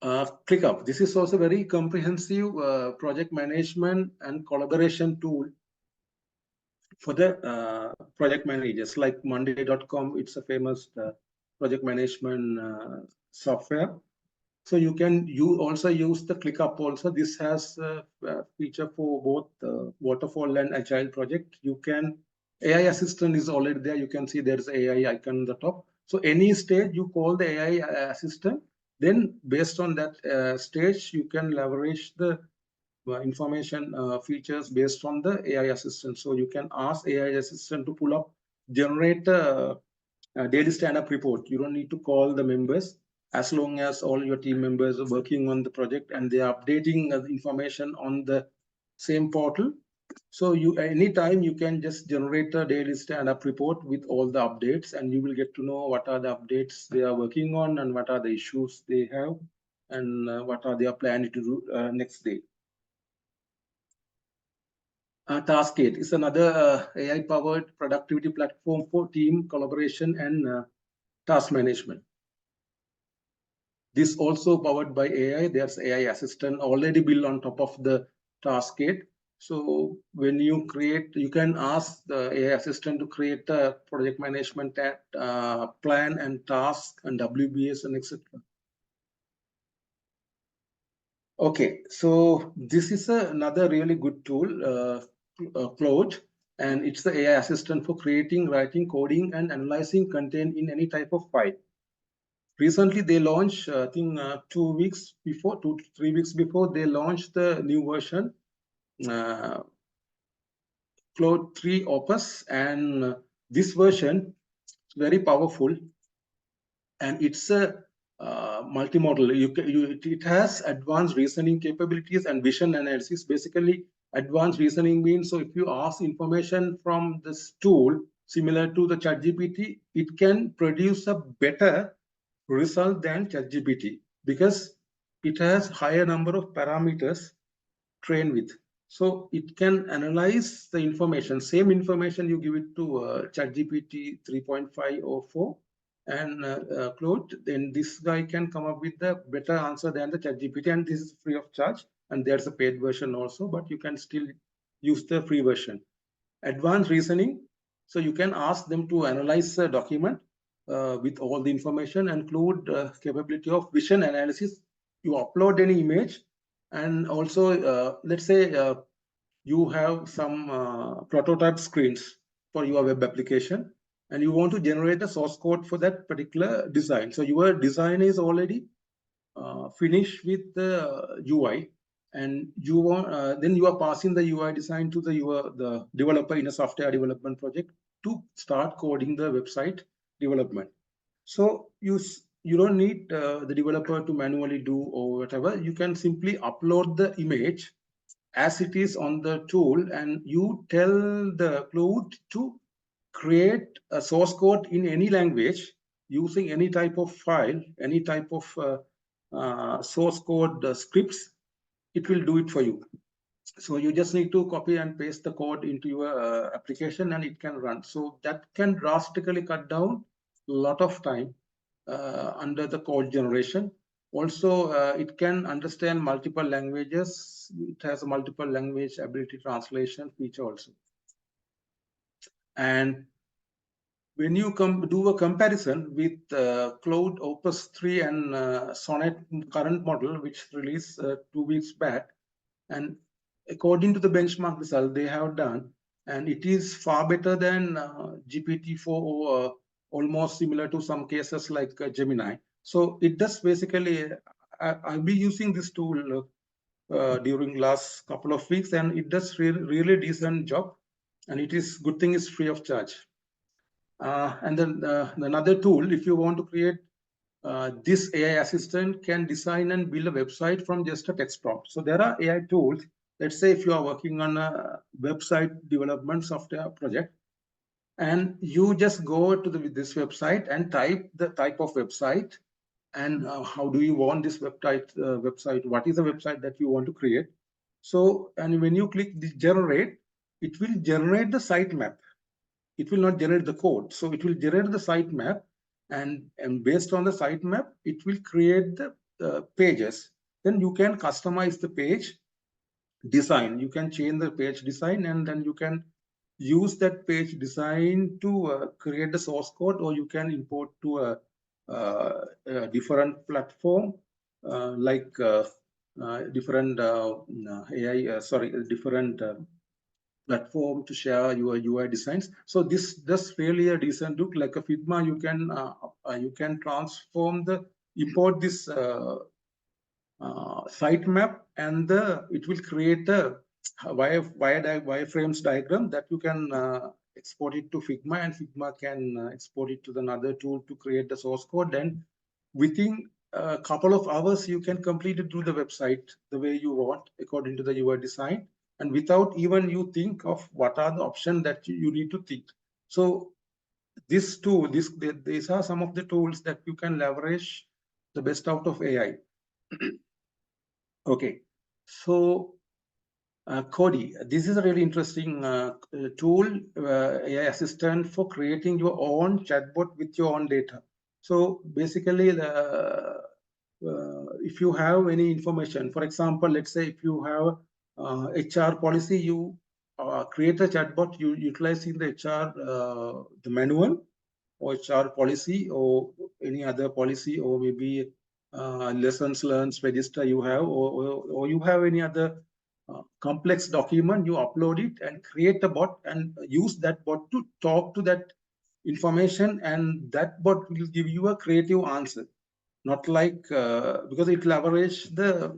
ClickUp. This is also very comprehensive project management and collaboration tool for the project managers. Like Monday.com, it's a famous project management software. So you also use the ClickUp also. This has a feature for both Waterfall and Agile project. You can, AI assistant is already there. You can see there's AI icon on the top. So any stage you call the AI assistant, then based on that stage, you can leverage the information features based on the AI assistant. So you can ask AI assistant to pull up, generate a daily stand-up report. You don't need to call the members, as long as all your team members are working on the project and they are updating the information on the same portal. So anytime you can just generate a daily stand-up report with all the updates, and you will get to know what are the updates they are working on and what are the issues they have, and what are they planning to do next day. Taskgate is another AI-powered productivity platform for team collaboration and task management. This also powered by AI. There's AI assistant already built on top of the Taskgate. So when you create, you can ask the AI assistant to create a project management plan and task and WBS and etc. Okay, so this is another really good tool, Claude, and it's the AI assistant for creating, writing, coding, and analyzing content in any type of file. recently they launched, I think 2 weeks before, 2 to 3 weeks before, they launched the new version, Claude 3 Opus, and this version is very powerful, and it's a multimodal. It has advanced reasoning capabilities and vision analysis. Basically, advanced reasoning means, so if you ask information from this tool similar to the ChatGPT, it can produce a better result than ChatGPT because it has higher number of parameters trained with. So it can analyze the information, same information you give it to ChatGPT 3.5 or 4 and Claude, then this guy can come up with a better answer than the ChatGPT, and this is free of charge. And there's a paid version also, but you can still use the free version. Advanced reasoning, so you can ask them to analyze a document with all the information, include capability of vision analysis. You upload any image, and also let's say you have some prototype screens for your web application, and you want to generate a source code for that particular design. So your design is already finished with the UI, and you want then you are passing the UI design to the developer in a software development project to start coding the website development. So you don't need the developer to manually do or whatever. You can simply upload the image as it is on the tool, and you tell the Claude to create a source code in any language using any type of file, any type of source code scripts. It will do it for you. So you just need to copy and paste the code into your application, and it can run. So that can drastically cut down a lot of time under the code generation. Also, it can understand multiple languages. It has a multiple language ability translation feature also. And when you do a comparison with Claude Opus 3 and Sonnet current model, which released 2 weeks back, and according to the benchmark result they have done, and it is far better than GPT-4 or almost similar to some cases like Gemini. So it does basically, I'll be using this tool during last couple of weeks, and it does really decent job, and it is good thing is free of charge. And then another tool, if you want to create this AI assistant can design and build a website from just a text prompt. So there are AI tools. Let's say if you are working on a website development software project, and you just go to this website and type the type of website and how do you want this website, what is the website that you want to create. So, and when you click the generate, it will generate the sitemap. It will not generate the code. So it will generate the sitemap, and based on the sitemap, it will create the pages. Then you can customize the page design. You can change the page design, and then you can use that page design to create the source code, or you can import to a different platform like different different platform to share your UI designs. So this does really a decent look like a Figma. You can transform import this sitemap, and it will create a wireframes diagram that you can export it to Figma, and Figma can export it to another tool to create the source code. And within a couple of hours, you can complete it through the website the way you want according to the UI design, and without even you think of what are the options that you need to think. So this tool, these are some of the tools that you can leverage the best out of AI. Okay, so Cody, this is a really interesting tool, AI assistant for creating your own chatbot with your own data. So basically, if you have any information, for example, let's say if you have HR policy, you create a chatbot, you utilizing the HR, the manual or HR policy or any other policy, or maybe lessons learned register you have, or you have any other complex document, you upload it and create a bot and use that bot to talk to that information, and that bot will give you a creative answer. not like because it leverage the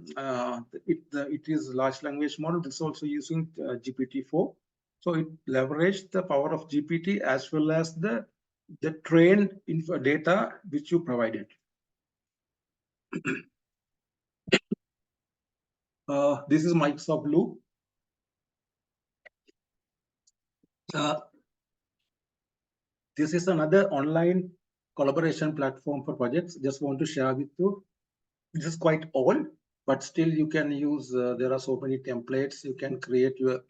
it is large language model. It's also using GPT-4, so it leveraged the power of GPT as well as the trained info data which you provided. This is Microsoft Loop. This is another online collaboration platform for projects. Just want to share with you. This is quite old, but still you can use, there are so many templates. You can create your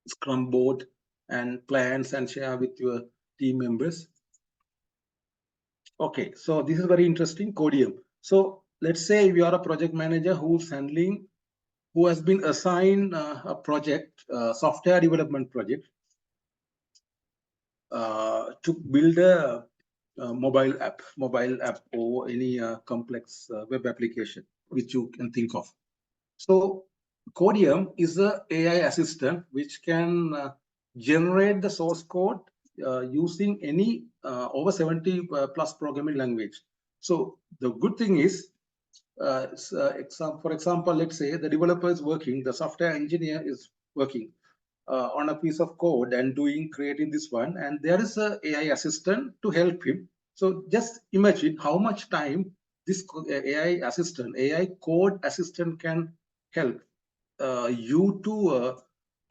Scrum board and plans and share with your team members. Okay, so this is very interesting, Codium. So let's say you are a project manager who has been assigned a project, software development project, to build a mobile app or any complex web application which you can think of. So Codium is a AI assistant which can generate the source code using any over 70 plus programming language. So the good thing is, for example, let's say the developer is working, the software engineer is working on a piece of code and creating this one, and there is a AI assistant to help him. So just imagine how much time this AI code assistant can help you to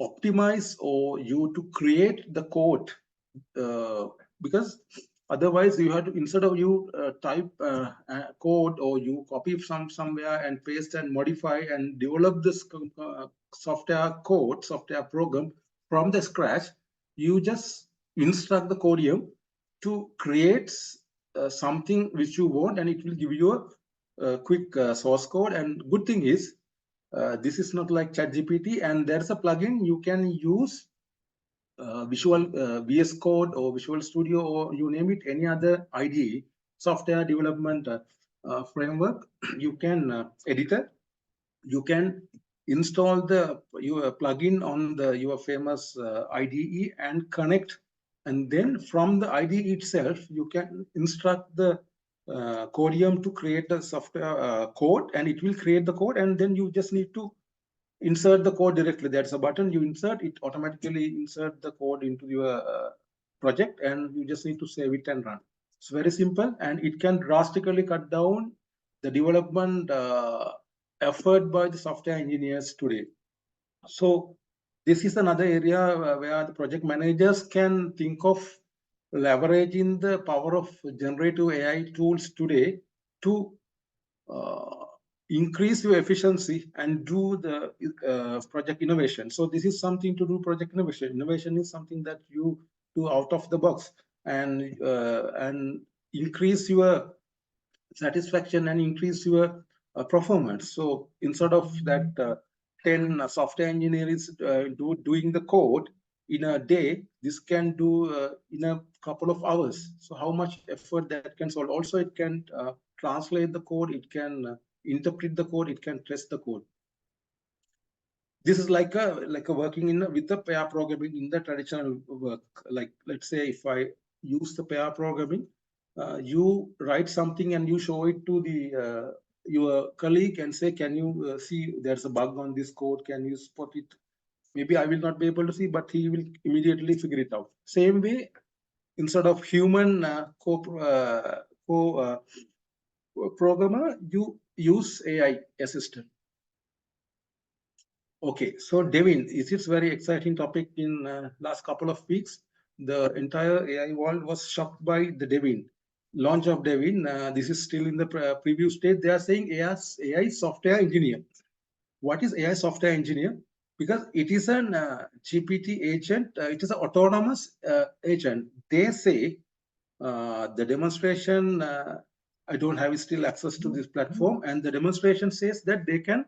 optimize or you to create the code, because otherwise you have to, instead of you type code or you copy somewhere and paste and modify and develop this software program from the scratch, you just instruct the Codium to create something which you want, and it will give you a quick source code. And good thing is, this is not like ChatGPT, and there's a plugin you can use, Visual VS Code or Visual Studio, or you name it, any other IDE, software development framework. You can editor. You can install your plugin on your famous IDE and connect, and then from the IDE itself, you can instruct the Codium to create the software code, and it will create the code, and then you just need to insert the code directly. That's a button you insert, it automatically insert the code into your project, and you just need to save it and run. It's very simple, and it can drastically cut down the development effort by the software engineers today. So this is another area where the project managers can think of leveraging the power of generative AI tools today to increase your efficiency and do the project innovation. So this is something to do project innovation. Innovation is something that you do out of the box and increase your satisfaction and increase your performance. So instead of that 10 software engineers doing the code in a day, this can do in a couple of hours. So how much effort that can solve. Also, it can translate the code, it can interpret the code, it can test the code. This is like a working with the pair programming in the traditional work. Like, let's say if I use the pair programming, you write something and you show it to the your colleague and say, can you see there's a bug on this code, can you spot it? Maybe I will not be able to see, but he will immediately figure it out. Same way, instead of human programmer, you use AI assistant. Okay, so Devin, it is very exciting topic in last couple of weeks. The entire AI world was shocked by the Devin launch of Devin. This is still in the preview stage. They are saying AI software engineer. What is AI software engineer? Because it is an GPT agent. It is an autonomous agent. They say the demonstration. I don't have still access to this platform, and the demonstration says that they can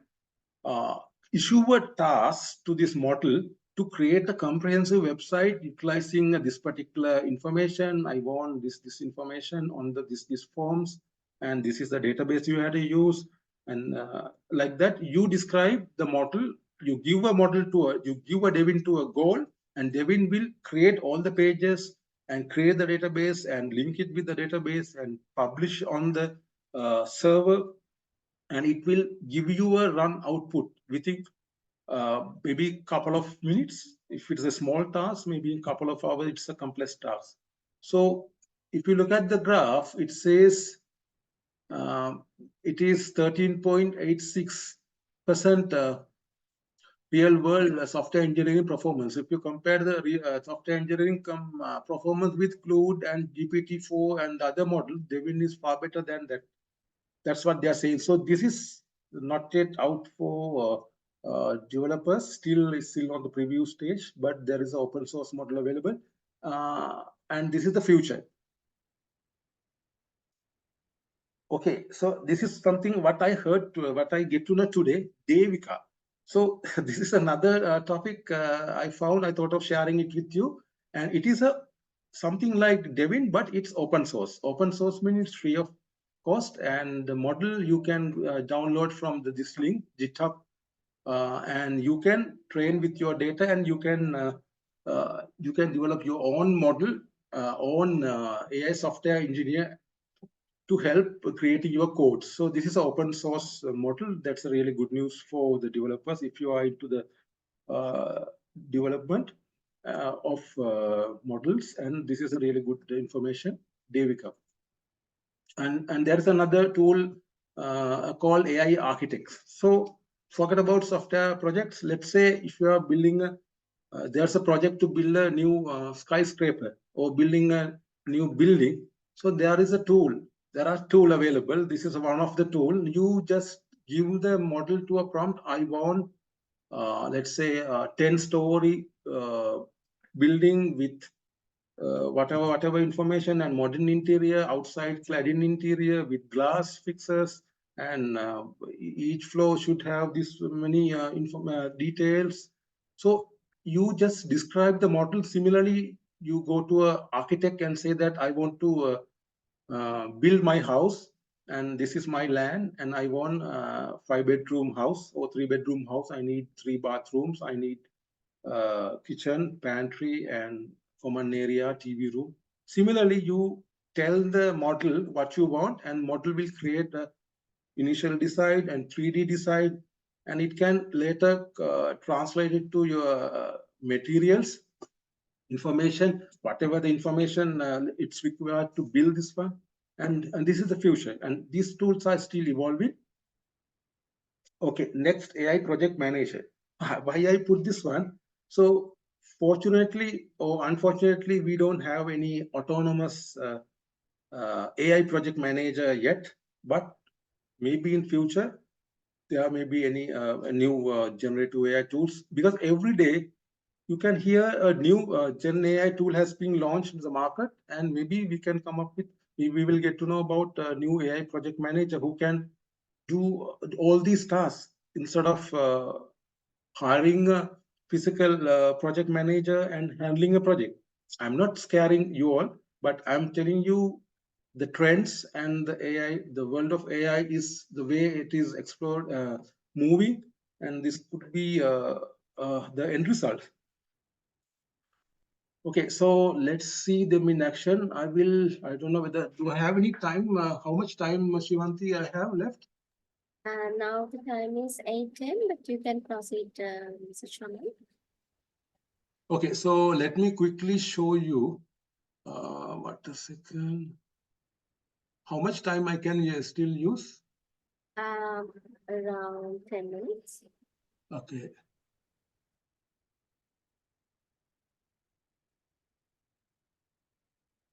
issue a task to this model to create a comprehensive website utilizing this particular information. I want this information on these forms, and this is the database you have to use, and like that you describe the model. You give a model you give a Devin to a goal, and Devin will create all the pages and create the database and link it with the database and publish on the server, and it will give you a run output within maybe a couple of minutes. If it is a small task, maybe a couple of hours, it's a complex task. So if you look at the graph, it says it is 13.86% real world software engineering performance. If you compare the software engineering performance with Claude and GPT-4 and the other model, Devin is far better than that. That's what they are saying. So this is not yet out for developers. It's still on the preview stage, but there is an open source model available, and this is the future. Okay, so this is something what I heard, what I get to know today, Devika. So this is another topic I found. I thought of sharing it with you, and it is something like Devin, but it's open source. Open source means it's free of cost, and the model you can download from this link, GitHub, and you can train with your data, and you can develop your own model, own AI software engineer to help creating your code. So this is an open source model. That's a really good news for the developers if you are into the development of models, and this is a really good information, Devika. And there is another tool called AI Architects. So forget about software projects. Let's say if you are building there's a project to build a new skyscraper or building a new building. So there is a tool. There are tools available. This is one of the tools. You just give the model to a prompt. I want, let's say, a 10-story building with whatever information and modern interior, outside cladding interior with glass fixtures, and each floor should have this many details. So you just describe the model. Similarly, you go to an architect and say that I want to build my house, and this is my land, and I want a 5-bedroom house or 3-bedroom house. I need 3 bathrooms. I need kitchen, pantry, and common area, TV room. Similarly, you tell the model what you want, and model will create a initial design and 3D design, and it can later translate it to your materials, information, whatever the information it's required to build this one. And this is the future, and these tools are still evolving. Okay, next, AI project manager. Why I put this one? So fortunately or unfortunately, we don't have any autonomous AI project manager yet, but maybe in future there may be any new generative AI tools, because every day you can hear a new Gen AI tool has been launched in the market, and maybe we can come up with, we will get to know about a new AI project manager who can do all these tasks instead of hiring a physical project manager and handling a project. I'm not scaring you all, but I'm telling you the trends and the AI, the world of AI is the way it is explored, moving, and this could be the end result. Okay, so let's see them in action. I don't know whether, do I have any time? How much time, Shivanti, I have left? Now the time is 8:10, but you can proceed, Mr. Chamil. Okay, so let me quickly show you. What a second. How much time I can still use? Around 10 minutes. Okay.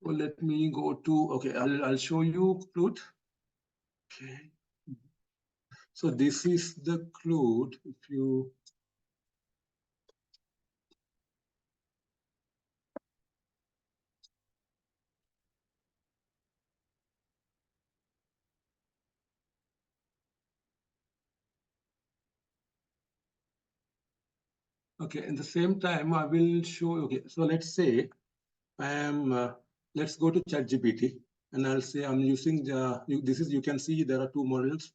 Well, let me go to, okay, I'll show you Claude. Okay. So this is the Claude. If you, okay, at the same time, I will show, okay, so let's say I am, let's go to ChatGPT, and I'll say I'm using the, this is, you can see there are two models,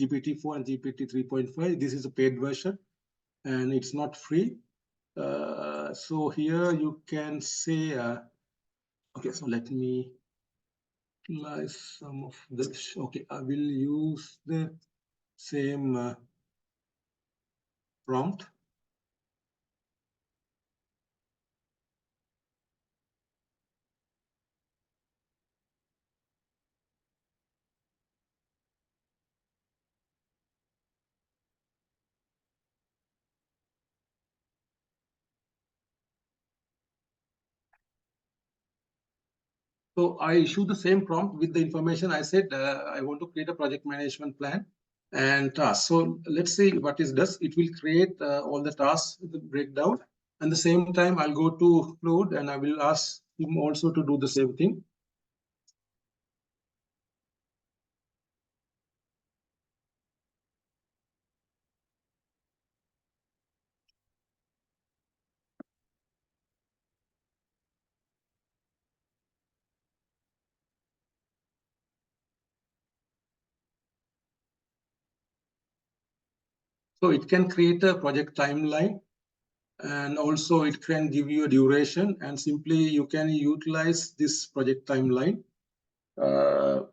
GPT-4 and GPT 3.5. This is a paid version, and it's not free. So here you can say, okay, so let me utilize some of this. Okay, I will use the same prompt. So I issue the same prompt with the information I said. I want to create a project management plan and tasks. So let's see what it does. It will create all the tasks, the breakdown. And the same time, I'll go to Claude and I will ask him also to do the same thing. So it can create a project timeline, and also it can give you a duration, and simply you can utilize this project timeline for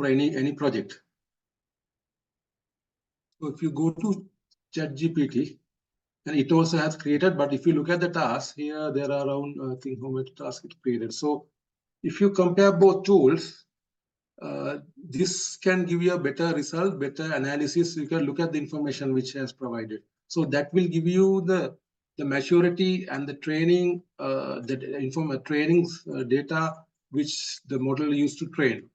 any project. So if you go to ChatGPT, and it also has created, but if you look at the tasks here, there are around, I think, how many tasks it created. So if you compare both tools, this can give you a better result, better analysis. You can look at the information which has provided. So that will give you the maturity and the training, trainings data which the model used to train.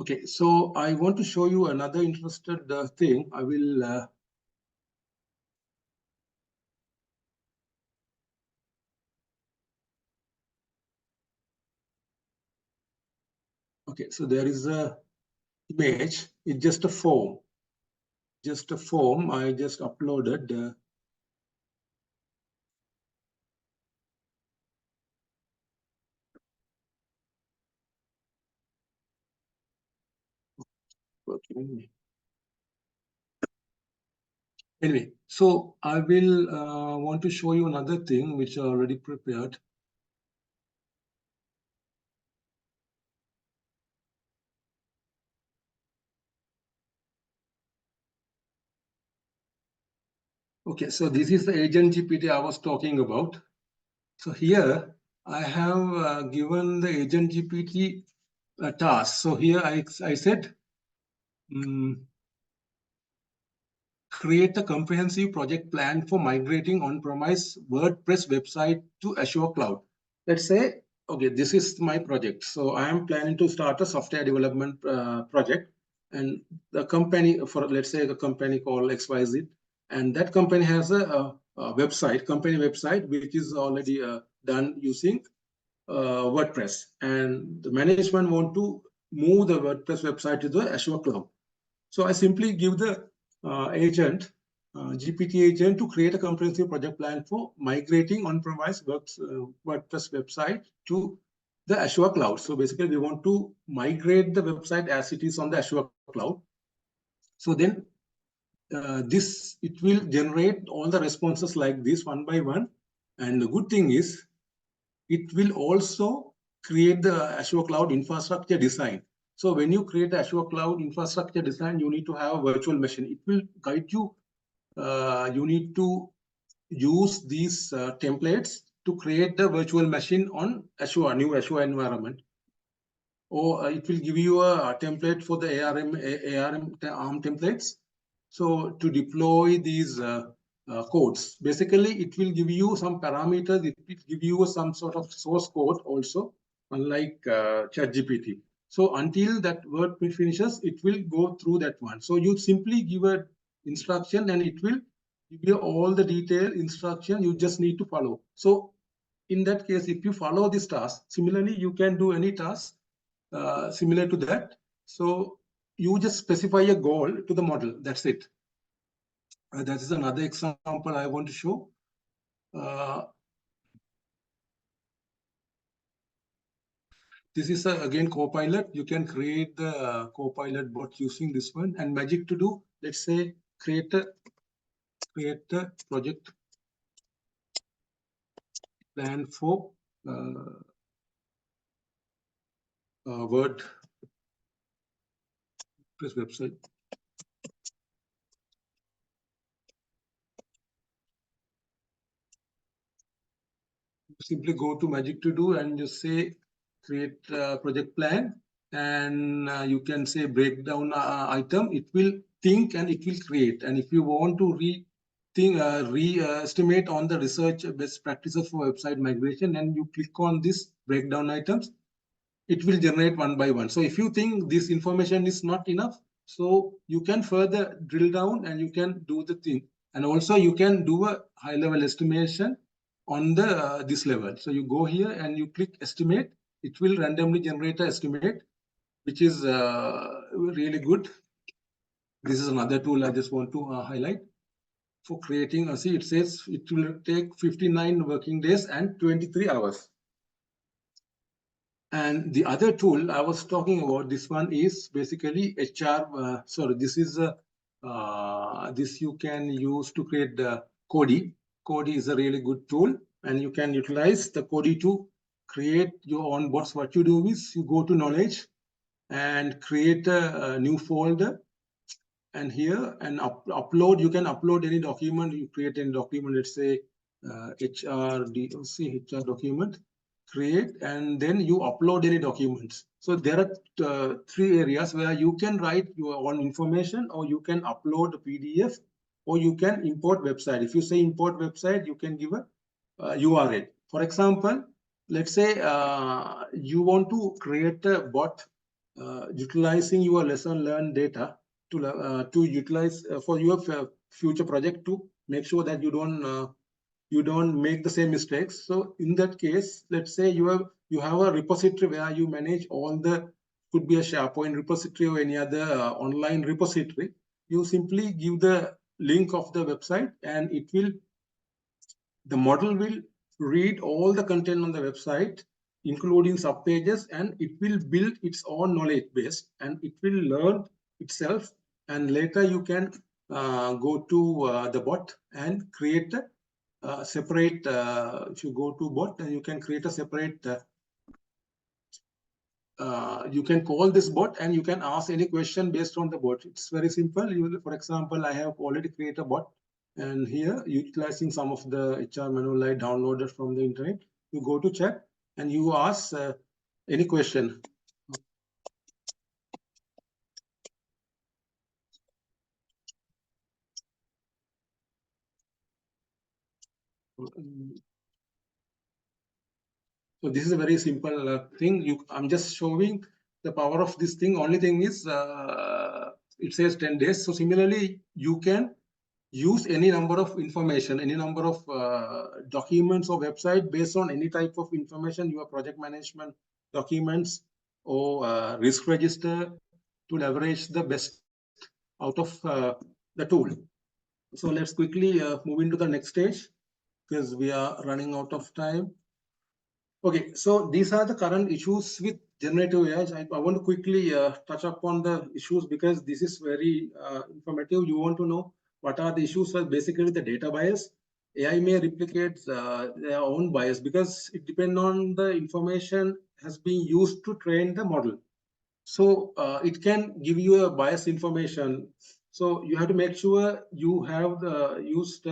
Okay, so I want to show you another interested thing. I will. Okay, so there is a image. It's just a form. Just a form. I just uploaded. Okay. Anyway, so I will want to show you another thing which I already prepared. Okay, so this is the agent GPT I was talking about. So here I have given the agent GPT a task. So here I said, create a comprehensive project plan for migrating on-premise WordPress website to Azure Cloud. Let's say, okay, this is my project. So I am planning to start a software development project, and the company, for let's say a company called XYZ, and that company has a website, company website, which is already done using WordPress, and the management want to move the WordPress website to the Azure Cloud. So I simply give the agent, GPT agent, to create a comprehensive project plan for migrating on-premise WordPress website to the Azure Cloud. So basically, we want to migrate the website as it is on the Azure Cloud. So then it will generate all the responses like this one by one. And the good thing is, it will also create the Azure Cloud infrastructure design. So when you create the Azure Cloud infrastructure design, you need to have a virtual machine. It will guide you. You need to use these templates to create the virtual machine on Azure, new Azure environment. Or it will give you a template for the ARM templates. So to deploy these codes, basically it will give you some parameters. It will give you some sort of source code also, unlike ChatGPT. So until that word finishes, it will go through that one. So you simply give an instruction and it will give you all the detailed instruction you just need to follow. So in that case, if you follow this task, similarly, you can do any task similar to that. So you just specify a goal to the model. That's it. That is another example I want to show. This is again Copilot. You can create the Copilot bot using this one. And magic to do, let's say, create a project plan for WordPress website. Simply go to Magic To Do and just say create project plan, and you can say breakdown item. It will think and it will create. And if you want to estimate on the research best practices for website migration, and you click on this breakdown items, it will generate one by one. So if you think this information is not enough, so you can further drill down and you can do the thing. And also you can do a high level estimation on the this level. So you go here and you click estimate. It will randomly generate an estimate, which is really good. This is another tool I just want to highlight for creating. See, it says it will take 59 working days and 23 hours. And the other tool I was talking about, this one is basically HR. Sorry, this is this you can use to create the Kodi. Kodi is a really good tool, and you can utilize the Kodi to create your own bots. What you do is you go to knowledge and create a new folder, and here and upload. You can upload any document. You create any document. Let's say HR document. Create, and then you upload any documents. So there are 3 areas where you can write your own information, or you can upload a PDF, or you can import website. If you say import website, you can give a URL. For example, let's say you want to create a bot utilizing your lesson learned data to utilize for your future project, to make sure that you don't make the same mistakes. So in that case, let's say you have a repository where you manage all the, could be a SharePoint repository or any other online repository. You simply give the link of the website, and the model will read all the content on the website, including subpages, and it will build its own knowledge base, and it will learn itself. And later you can go to the bot and create a separate, if you go to bot, and you can create a separate, you can call this bot and you can ask any question based on the bot. It's very simple. For example, I have already created a bot, and here utilizing some of the HR manual I downloaded from the internet. You go to chat and you ask any question. So this is a very simple thing. I'm just showing the power of this thing. Only thing is it says 10 days. So similarly, you can use any number of information, any number of documents or website based on any type of information, your project management documents or risk register, to leverage the best out of the tool. So let's quickly move into the next stage, because we are running out of time. Okay, so these are the current issues with generative AI. I want to quickly touch upon the issues, because this is very informative. You want to know what are the issues. So basically the data bias. AI may replicate their own bias, because it depends on the information has been used to train the model. So it can give you a biased information. So you have to make sure you have used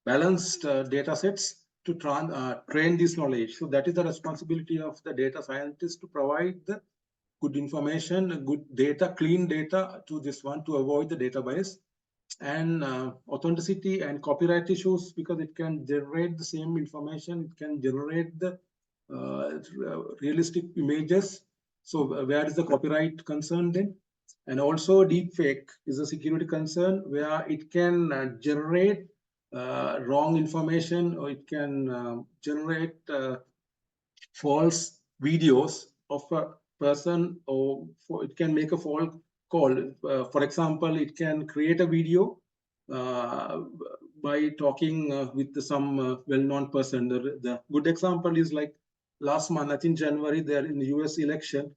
balanced data sets to train this knowledge. So that is the responsibility of the data scientist, to provide the good information, good data, clean data to this one, to avoid the data bias. And authenticity and copyright issues, because it can generate the same information, it can generate the realistic images. So where is the copyright concern then? And also deepfake is a security concern, where it can generate wrong information, or it can generate false videos of a person, or it can make a false call. For example, it can create a video by talking with some well-known person. The good example is like last month, I think January, there in the US election,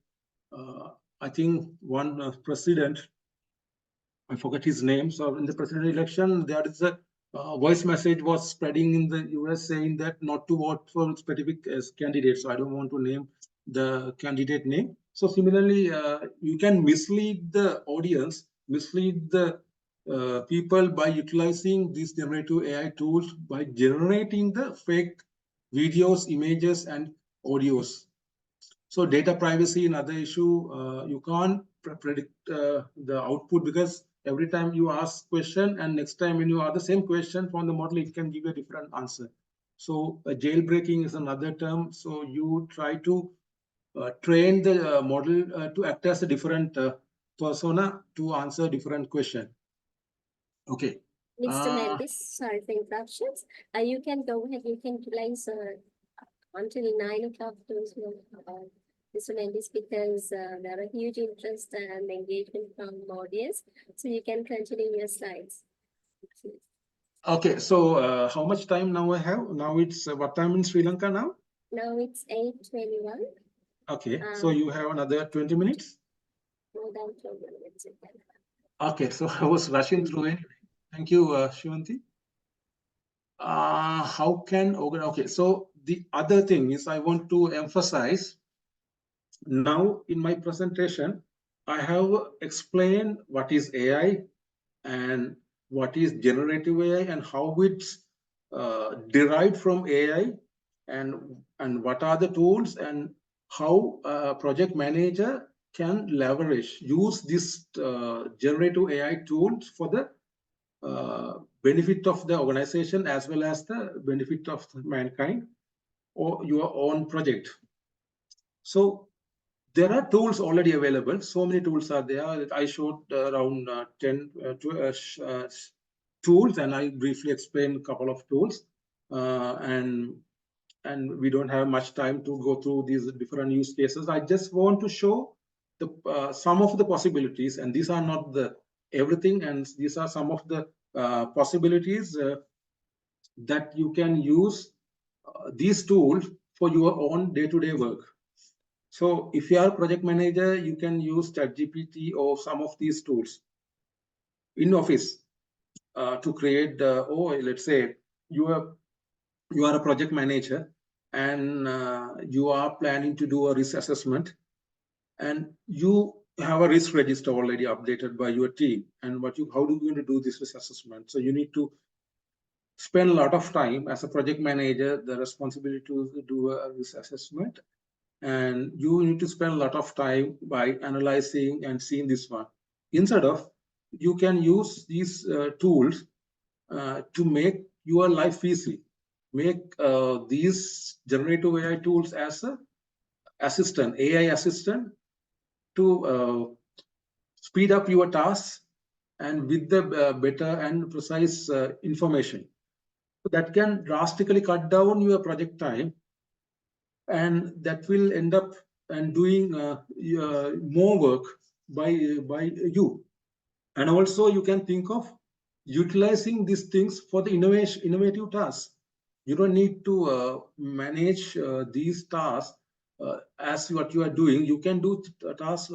I think one president, I forget his name. So in the presidential election, there is a voice message was spreading in the US saying that not to vote for specific candidates. So I don't want to name the candidate name. So similarly, you can mislead the audience, mislead the people by utilizing these generative AI tools by generating the fake videos, images, and audios. So data privacy, another issue. You can't predict the output because every time you ask question and next time when you ask the same question from the model, it can give a different answer. So jailbreaking is another term. So you try to train the model to act as a different persona to answer different question. Okay. Mr. Mendis, sorry for interruptions. You can go ahead, you can utilize until 9 o'clock Mr. Mendis, because there are huge interest and engagement from audience. So you can continue your slides. Okay, so how much time now I have? Now it's what time in Sri Lanka now? Now it's 8:21. Okay, so you have another 20 minutes? More than 20 minutes. Okay, so I was rushing through anyway. Thank you, Shivanti. How can, okay, so the other thing is I want to emphasize now in my presentation, I have explained what is AI and what is generative AI and how it's derived from AI and what are the tools and how a project manager can use this generative AI tools for the benefit of the organization as well as the benefit of mankind or your own project. So there are tools already available. So many tools are there. I showed around 10 tools, and I briefly explained a couple of tools. And we don't have much time to go through these different use cases. I just want to show the some of the possibilities, and these are not the everything, and these are some of the possibilities that you can use these tools for your own day-to-day work. So if you are a project manager, you can use ChatGPT or some of these tools in Office to create, let's say you are a project manager and you are planning to do a risk assessment and you have a risk register already updated by your team. And how do you going to do this risk assessment? So you need to spend a lot of time as a project manager, the responsibility to do a risk assessment. And you need to spend a lot of time by analyzing and seeing this one. Instead of, you can use these tools to make your life easy. Make these generative AI tools as an assistant, AI assistant, to speed up your tasks and with the better and precise information. So that can drastically cut down your project time, and that will end up and doing more work by you. And also you can think of utilizing these things for the innovative tasks. You don't need to manage these tasks as what you are doing. You can do tasks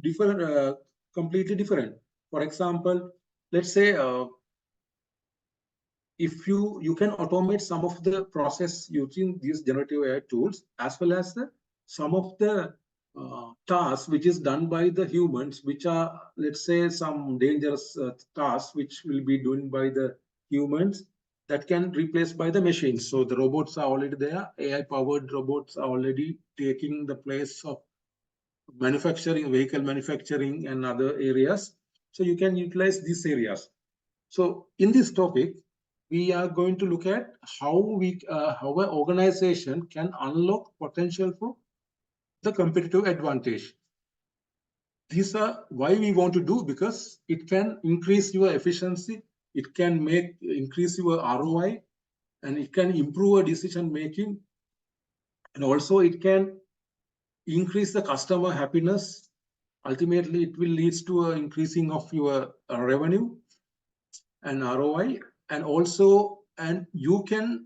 different, completely different. For example, let's say if you can automate some of the process using these generative AI tools, as well as some of the tasks which is done by the humans, which are, let's say, some dangerous tasks which will be done by the humans, that can replace by the machines. So the robots are already there. AI-powered robots are already taking the place of manufacturing, vehicle manufacturing, and other areas. So you can utilize these areas. So in this topic, we are going to look at how an organization can unlock potential for the competitive advantage. These are why we want to do, because it can increase your efficiency, it can increase your ROI, and it can improve decision making, and also it can increase the customer happiness. Ultimately, it will lead to an increasing of your revenue and ROI, and also, and you can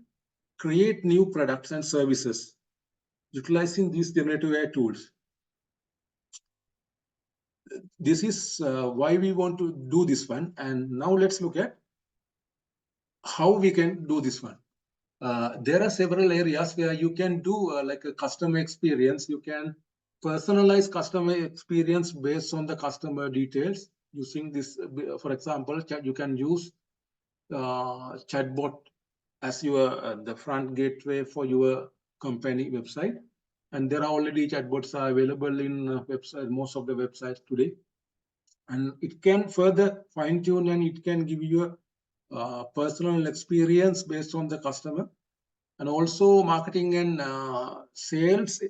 create new products and services utilizing these generative AI tools. This is why we want to do this one. And now let's look at how we can do this one. there are several areas where you can do like a customer experience. You can personalize customer experience based on the customer details using this. For example, you can use chatbot as your the front gateway for your company website. And there are already chatbots are available in website, most of the websites today. And it can further fine tune and it can give you a personal experience based on the customer. And also marketing and sales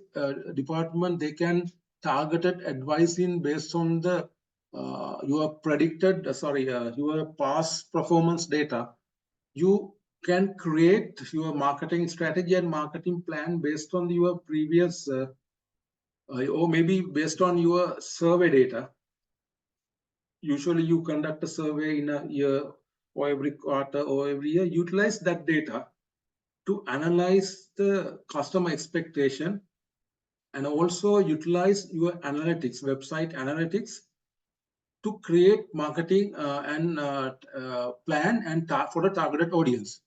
department, they can targeted advising based on the your predicted, your past performance data. You can create your marketing strategy and marketing plan based on your previous or maybe based on your survey data. Usually you conduct a survey in a year or every quarter or every year. Utilize that data to analyze the customer expectation and also utilize your analytics, website analytics, to create marketing and plan and for the targeted audience.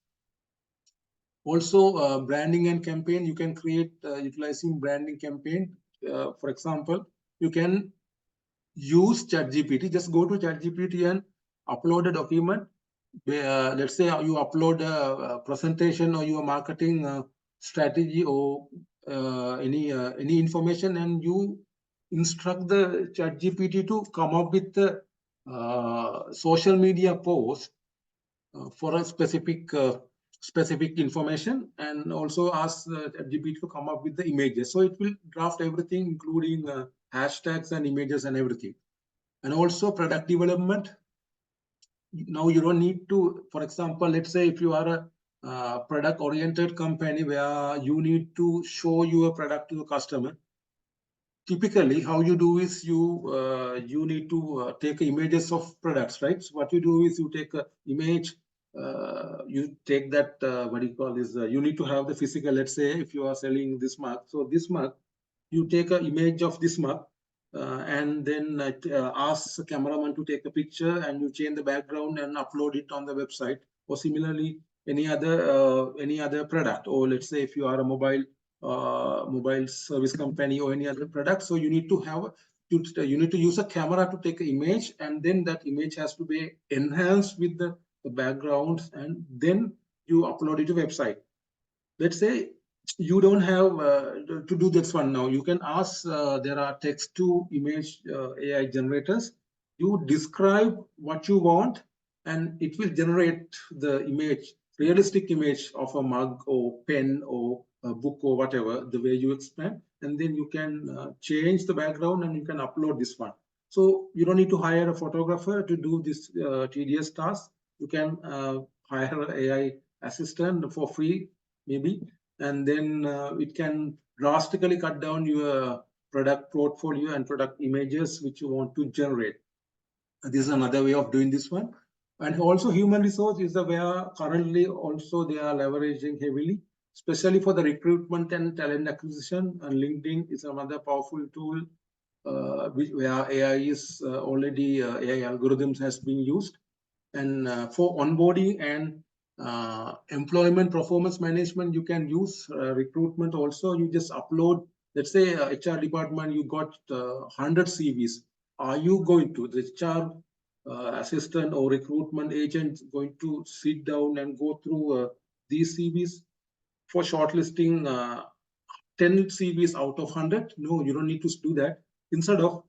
Also, branding and campaign, you can create utilizing branding campaign. For example, you can use ChatGPT. Just go to ChatGPT and upload a document. Let's say you upload a presentation or your marketing strategy or any information, and you instruct the ChatGPT to come up with the social media post for a specific information, and also ask ChatGPT to come up with the images. So it will draft everything, including hashtags and images and everything. And also product development. Now you don't need to, for example, let's say if you are a product-oriented company where you need to show your product to the customer. Typically, how you do is you need to take images of products, right? So what you do is you take an image, you take that, what do you call this? You need to have the physical, let's say if you are selling this mug. So this mug, you take an image of this mug, and then ask the cameraman to take a picture, and you change the background and upload it on the website. Or similarly, any other product, or let's say if you are a mobile service company or any other product, so you need to have you need to use a camera to take an image, and then that image has to be enhanced with the backgrounds, and then you upload it to website. Let's say you don't have to do this one now. You can ask, there are text to image AI generators. You describe what you want, and it will generate the image, realistic image of a mug or pen or a book or whatever, the way you explain. And then you can change the background and you can upload this one. So you don't need to hire a photographer to do this tedious task. You can hire an AI assistant for free, maybe. And then it can drastically cut down your product portfolio and product images which you want to generate. This is another way of doing this one. And also human resource is the where currently also they are leveraging heavily, especially for the recruitment and talent acquisition. And LinkedIn is another powerful tool where AI is already, AI algorithms has been used. And for onboarding and employment performance management, you can use recruitment also. You just upload, let's say HR department, you got 100 CVs. Are you going to, the HR assistant or recruitment agent going to sit down and go through these CVs for shortlisting 10 CVs out of 100? No, you don't need to do that. Instead of,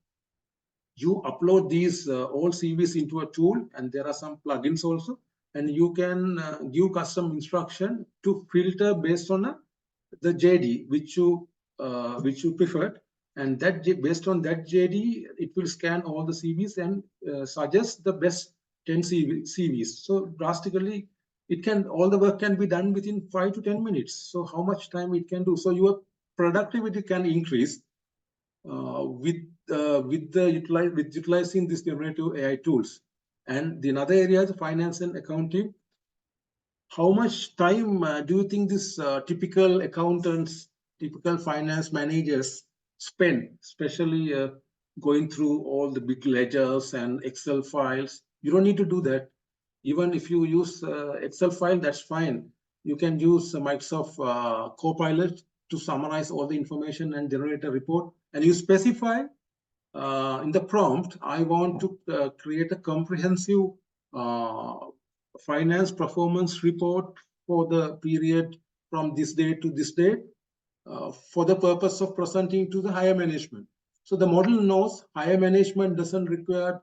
you upload these all CVs into a tool, and there are some plugins also, and you can give custom instruction to filter based on the JD which you preferred, and that based on that JD, it will scan all the CVs and suggest the best 10 CVs. So drastically, it can, all the work can be done within 5 to 10 minutes. So how much time it can do? So your productivity can increase with utilizing these generative AI tools. And the another area is finance and accounting. How much time do you think this typical accountants, typical finance managers spend, especially going through all the big ledgers and Excel files? You don't need to do that. Even if you use Excel file, that's fine. you can use Microsoft Copilot to summarize all the information and generate a report. And you specify in the prompt, I want to create a comprehensive finance performance report for the period from this date to this date for the purpose of presenting to the higher management. So the model knows higher management doesn't require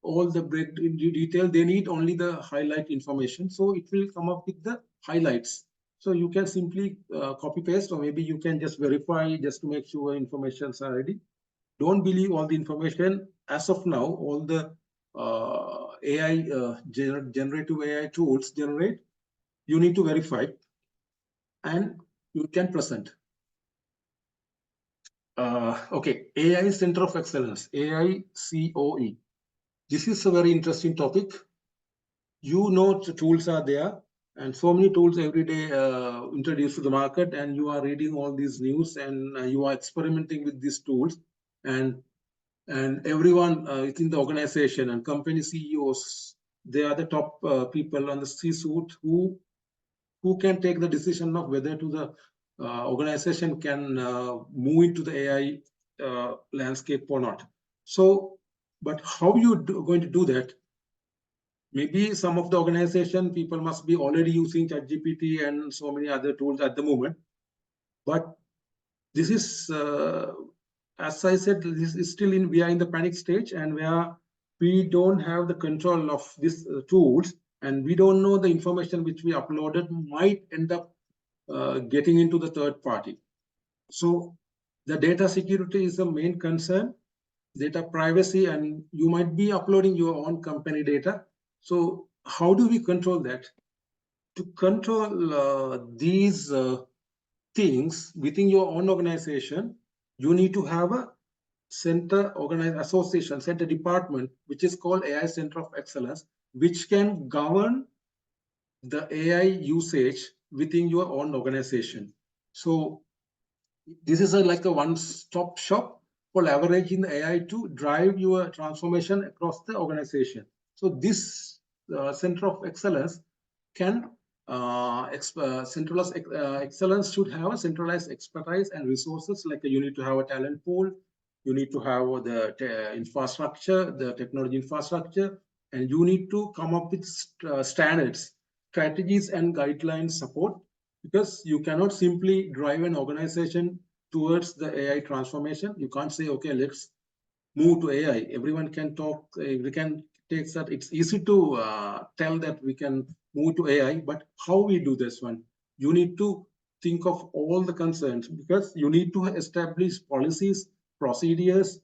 all the detail. They need only the highlight information. So it will come up with the highlights. So you can simply copy paste, or maybe you can just verify just to make sure informations are ready. Don't believe all the information as of now. All the generative AI tools generate. You need to verify, and you can present. Okay, AI Center of Excellence, AICOE. This is a very interesting topic. You know the tools are there, and so many tools every day introduced to the market, and you are reading all these news, and you are experimenting with these tools, and everyone within the organization and company CEOs, they are the top people on the C-suite who can take the decision of whether to the organization can move into the AI landscape or not. So, but how you going to do that? Maybe some of the organization people must be already using ChatGPT and so many other tools at the moment. But this is, as I said, this is still we are in the panic stage, and where we don't have the control of these tools, and we don't know the information which we uploaded might end up getting into the third party. So the data security is the main concern, data privacy, and you might be uploading your own company data. So how do we control that? To control these things within your own organization, you need to have a center association, center department, which is called AI Center of Excellence, which can govern the AI usage within your own organization. So this is like a one-stop shop for leveraging the AI to drive your transformation across the organization. So this Center of Excellence can centralized excellence should have a centralized expertise and resources. Like you need to have a talent pool, you need to have the infrastructure, the technology infrastructure, and you need to come up with standards, strategies, and guidelines support, because you cannot simply drive an organization towards the AI transformation. You can't say, okay, let's move to AI. Everyone can talk, we can take that. It's easy to tell that we can move to AI, but how we do this one? You need to think of all the concerns, because you need to establish policies, procedures,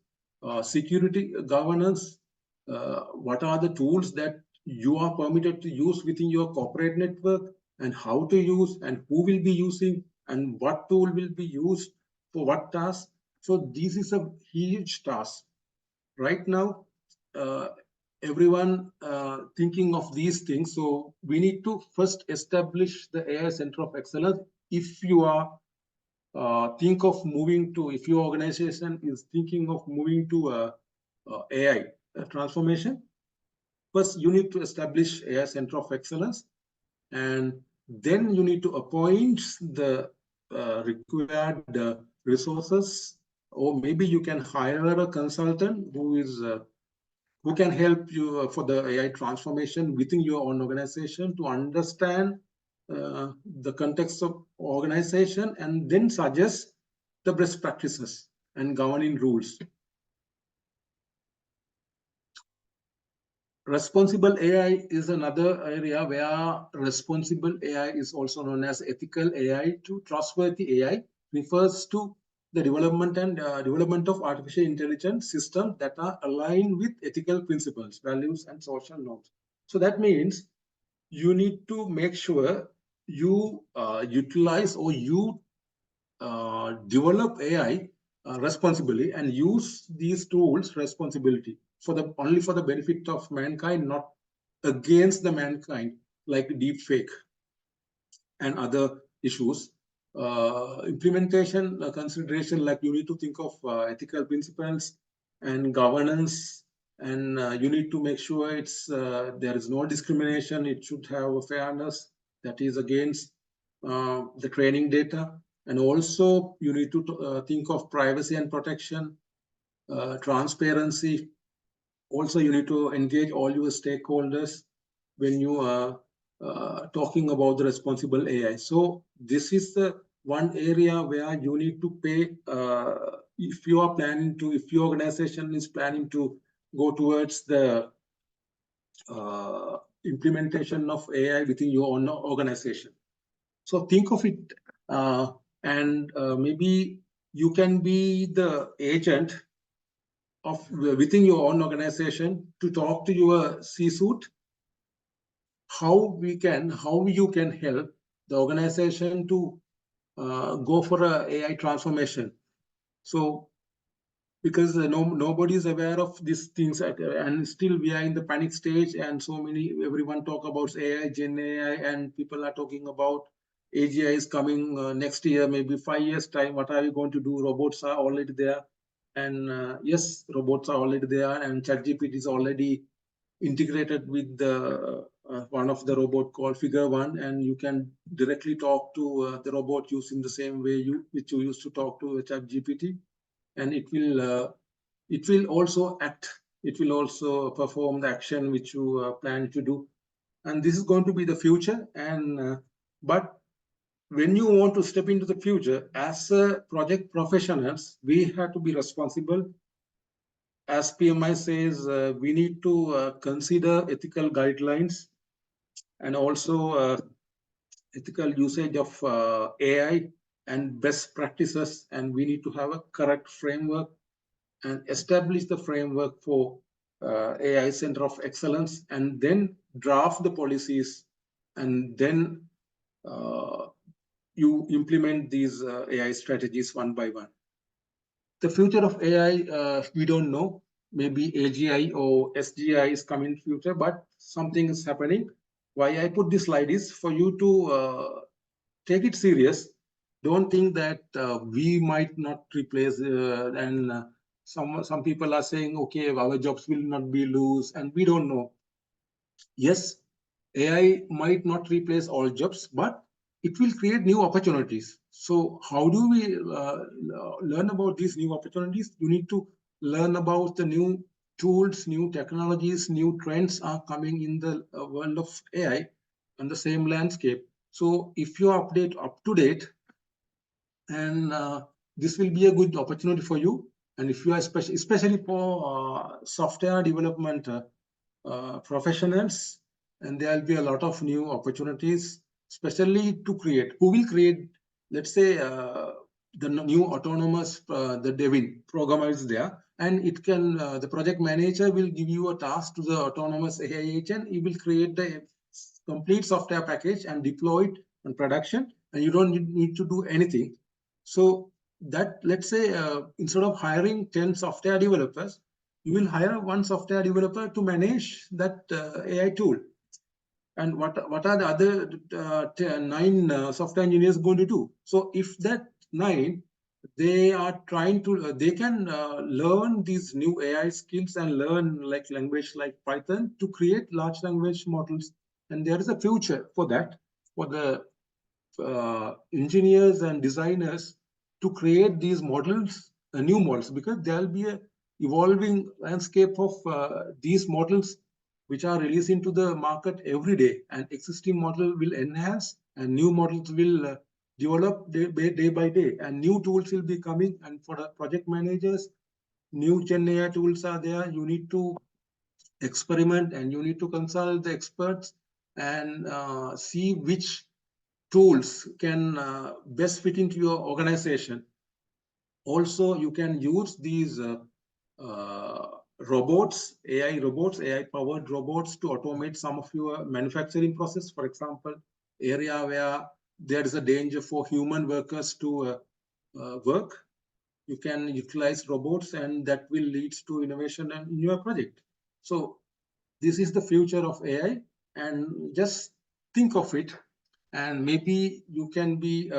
security governance. What are the tools that you are permitted to use within your corporate network, and how to use, and who will be using, and what tool will be used for what task. So this is a huge task. Right now, everyone thinking of these things. So we need to first establish the AI Center of Excellence. If you are think of moving to, if your organization is thinking of moving to AI transformation, first you need to establish AI Center of Excellence, and then you need to appoint the required resources, or maybe you can hire a consultant who can help you for the AI transformation within your own organization, to understand the context of organization, and then suggest the best practices and governing rules. Responsible AI is another area where responsible AI is also known as ethical AI to trustworthy AI, refers to the development and development of artificial intelligence systems that are aligned with ethical principles, values, and social norms. So that means you need to make sure you utilize, or you develop AI responsibly, and use these tools responsibly only for the benefit of mankind, not against the mankind, like deep fake and other issues. Implementation consideration, like you need to think of ethical principles and governance, and you need to make sure it's there is no discrimination. It should have a fairness that is against the training data, and also you need to think of privacy and protection, transparency. Also, you need to engage all your stakeholders when you are talking about the responsible AI. So this is the one area where you need to pay, if you are planning to, if your organization is planning to go towards the implementation of AI within your own organization. So think of it, and maybe you can be the agent of within your own organization to talk to your C-suite, how you can help the organization to go for a AI transformation. So because nobody is aware of these things, and still we are in the panic stage, and everyone talk about AI, Gen AI, and people are talking about AGI is coming next year, maybe 5 years time. What are you going to do? Robots are already there, and yes, robots are already there, and ChatGPT is already integrated with the one of the robot called Figure One, and you can directly talk to the robot using the same way which you used to talk to ChatGPT, and it will also act. It will also perform the action which you plan to do, and this is going to be the future. And but when you want to step into the future as project professionals, we have to be responsible. As PMI says, we need to consider ethical guidelines and also ethical usage of AI and best practices, and we need to have a correct framework and establish the framework for AI Center of Excellence, and then draft the policies, and then you implement these AI strategies one by one. The future of AI, we don't know. Maybe AGI or SGI is coming in future, but something is happening. Why I put this slide is for you to take it serious. Don't think that we might not replace, and some people are saying, okay, our jobs will not be loose, and we don't know. Yes, AI might not replace all jobs, but it will create new opportunities. So how do we learn about these new opportunities? You need to learn about the new tools, new technologies, new trends are coming in the world of AI on the same landscape. So if you are up to date, and this will be a good opportunity for you. And if you are especially for software development professionals, and there will be a lot of new opportunities, especially to create. Who will create? Let's say the new autonomous, the Devin programmer is there, and it can. The project manager will give you a task to the autonomous AI agent. He will create the complete software package and deploy it in production, and you don't need to do anything. So that, let's say, instead of hiring 10 software developers, you will hire one software developer to manage that AI tool. And what are the other 9 software engineers going to do? So if that 9, they are trying to, they can learn these new AI skills and learn like language like Python to create large language models. And there is a future for that, for the engineers and designers to create these models, new models, because there will be a evolving landscape of these models which are released into the market every day, and existing model will enhance and new models will develop day by day, and new tools will be coming. And for the project managers, new Gen AI tools are there. You need to experiment and you need to consult the experts and see which tools can best fit into your organization. Also, you can use these robots, AI-powered robots to automate some of your manufacturing process. For example, area where there is a danger for human workers to work, you can utilize robots, and that will lead to innovation in your project. So this is the future of AI, and just think of it, and maybe you can be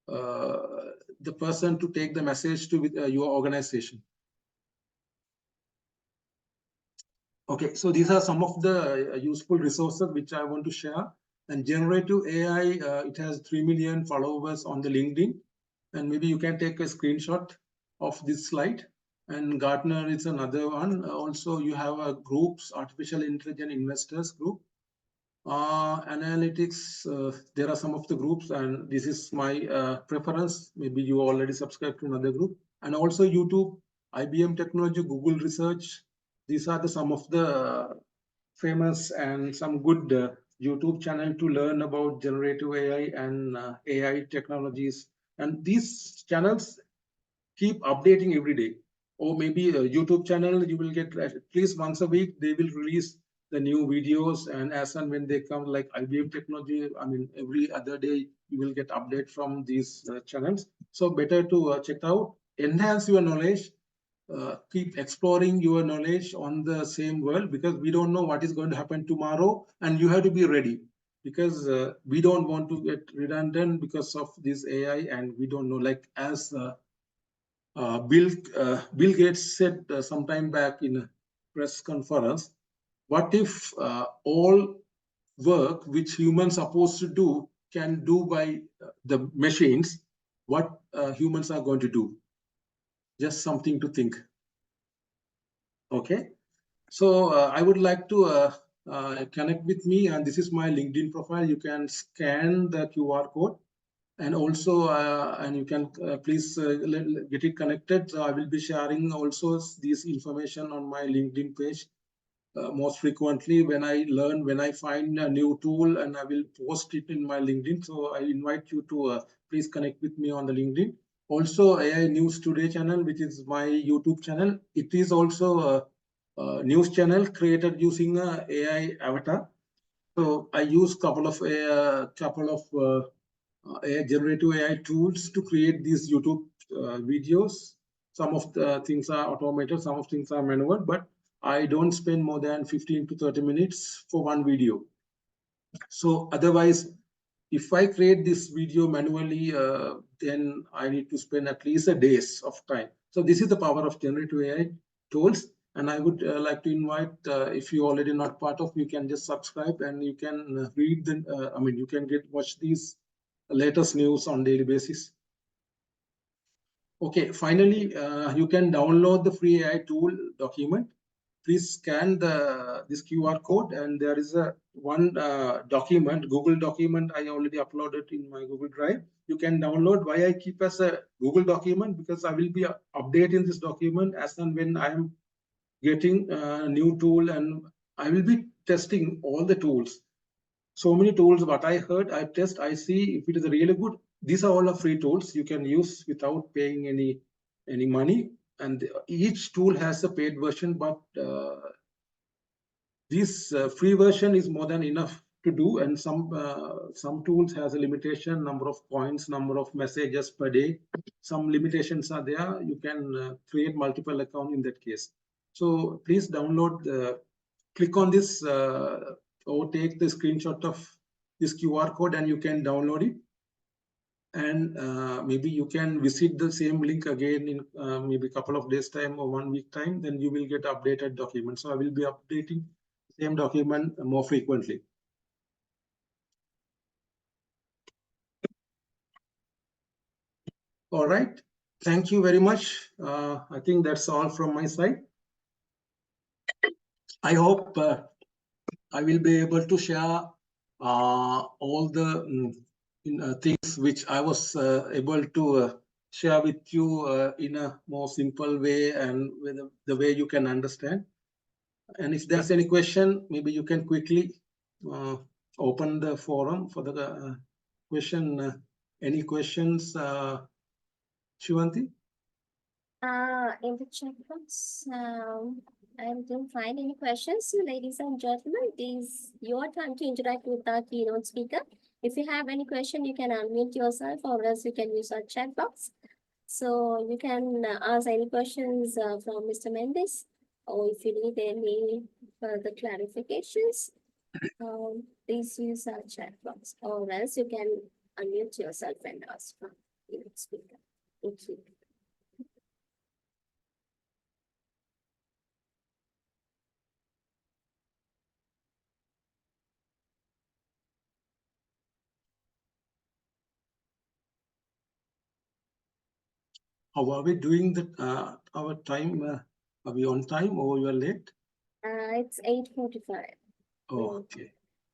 the person to take the message to your organization. Okay, so these are some of the useful resources which I want to share. And generative AI, it has 3 million followers on the LinkedIn. And maybe you can take a screenshot of this slide. And Gartner is another one. Also, you have a groups, artificial intelligence investors group. Analytics, there are some of the groups, and this is my preference. Maybe you already subscribe to another group. And also YouTube, IBM Technology, Google Research. These are some of the famous and some good YouTube channel to learn about generative AI and AI technologies. And these channels keep updating every day. Or maybe a YouTube channel, you will get at least once a week, they will release the new videos, and as and when they come, like IBM Technology, I mean, every other day you will get update from these channels. So better to check out, enhance your knowledge, keep exploring your knowledge on the same world, because we don't know what is going to happen tomorrow, and you have to be ready, because we don't want to get redundant because of this AI, and we don't know, like as Bill Gates said some time back in a press conference, what if all work which humans are supposed to do can do by the machines? What humans are going to do? Just something to think. Okay, so I would like to connect with me, and this is my LinkedIn profile. You can scan the QR code. And also, and you can please get it connected. So I will be sharing also this information on my LinkedIn page most frequently when I find a new tool, and I will post it in my LinkedIn. So I invite you to please connect with me on the LinkedIn. Also, AI News Today channel, which is my YouTube channel. It is also a news channel created using a AI avatar. So I use couple of generative AI tools to create these YouTube videos. Some of the things are automated, some of things are manual, but I don't spend more than 15 to 30 minutes for one video. So otherwise, if I create this video manually, then I need to spend at least a days of time. So this is the power of generative AI tools. And I would like to invite, if you already not part of, you can just subscribe, and you can read the, you can watch these latest news on daily basis. Okay, finally, you can download the free AI tool document. Please scan this QR code, and there is a one document, Google document I already uploaded in my Google Drive. You can download. Why I keep as a Google document? Because I will be updating this document as and when I am getting a new tool, and I will be testing all the tools. So many tools, what I heard, I test, I see if it is really good. These are all the free tools you can use without paying any money. And each tool has a paid version, but this free version is more than enough to do. And some tools has a limitation, number of points, number of messages per day. Some limitations are there. You can create multiple accounts in that case. So please download, click on this or take the screenshot of this QR code, and you can download it. And maybe you can visit the same link again in maybe a couple of days time or 1 week time, then you will get updated document. So I will be updating the same document more frequently. All right, thank you very much. I think that's all from my side. I hope I will be able to share all the things which I was able to share with you in a more simple way, and with the way you can understand. And if there's any question, maybe you can quickly open the forum for the question. Any questions, Shivanti? In the chat box, I didn't find any questions. So, ladies and gentlemen, it is your time to interact with our keynote speaker. If you have any question, you can unmute yourself, or else you can use our chat box. So you can ask any questions from Mr. Mendis, or if you need any further clarifications, please use our chat box, or else you can unmute yourself and ask from the speaker. Thank you. How are we doing our time? Are we on time or you are late? It's 8:45. Oh, okay.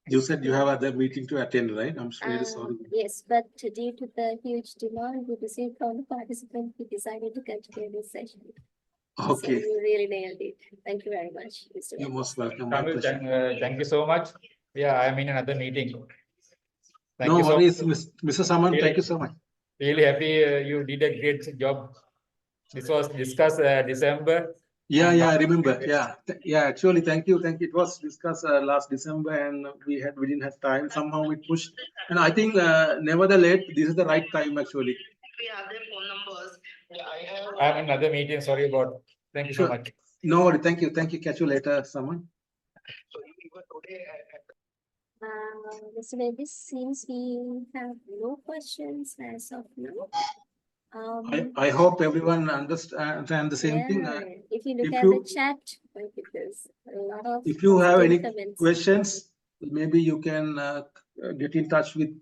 You said you have other meeting to attend, right? I'm really sorry. Yes, but due to the huge demand we received from the participants, we decided to continue this session. So Okay. you really nailed it. Thank you very much, Mr. You're Mendis. most welcome. My Chamil, pleasure. thank you so much. Yeah, I'm in another meeting. Thank No you so worries, much. Mr. Saman. Really- Thank you so much. Really happy you did a great job. This was discussed December. Yeah, and yeah, I remember. Yeah, yeah. Actually, thank you. It was discussed last December, and we didn't have time. Somehow we pushed, and I think nevertheless, this is the right time actually. We have their phone numbers. Yeah, I have another meeting. Sorry about. Thank you so Sure. much. No worry. Thank you. Thank you. Catch you later, Saman. So even today, Mr. Mendis, seems we have no questions as of now. I hope everyone understand the same thing. Yeah, if you look if at you- the chat, because a lot of If you have any positive comments. questions, maybe you can get in touch with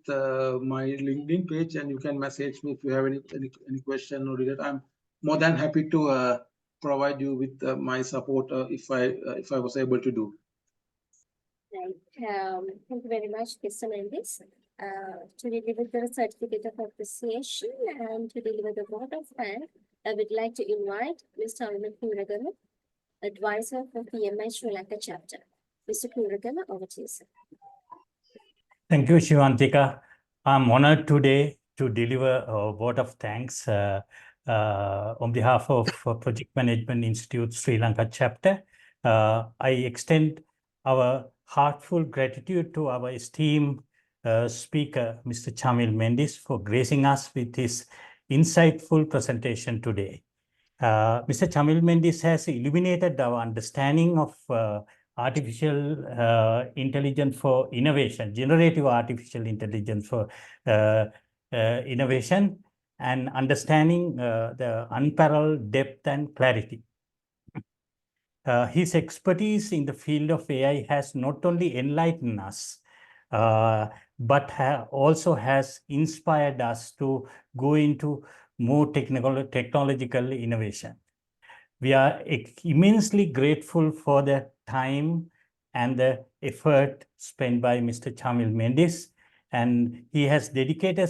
my LinkedIn page, and you can message me if you have any question or related. I'm more than happy to provide you with my support if I was able to do. Right. Thank you very much, Mr. Mendis. To deliver the certificate of appreciation and to deliver the vote of thanks, I would like to invite Mr. Arvind Kuragama, advisor for PMI Sri Lanka chapter. Mr. Kuragama, over to you, sir. Thank you, Shivantika. I'm honored today to deliver a vote of thanks on behalf of Project Management Institute Sri Lanka chapter. I extend our heartfelt gratitude to our esteemed speaker, Mr. Chamil Mendis, for gracing us with his insightful presentation today. Mr. Chamil Mendis has illuminated our understanding of artificial intelligence for innovation, generative artificial intelligence for innovation, and understanding the unparalleled depth and clarity. His expertise in the field of AI has not only enlightened us, but also has inspired us to go into more technological innovation. We are immensely grateful for the time and the effort spent by Mr. Chamil Mendis, and he has dedicated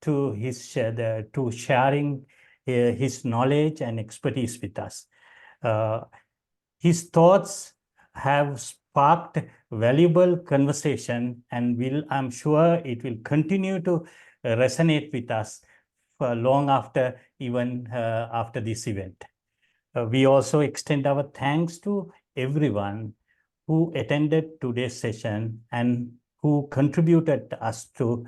to sharing his knowledge and expertise with us. His thoughts have sparked valuable conversation, and I'm sure it will continue to resonate with us for long after, even after this event. We also extend our thanks to everyone who attended today's session and who contributed to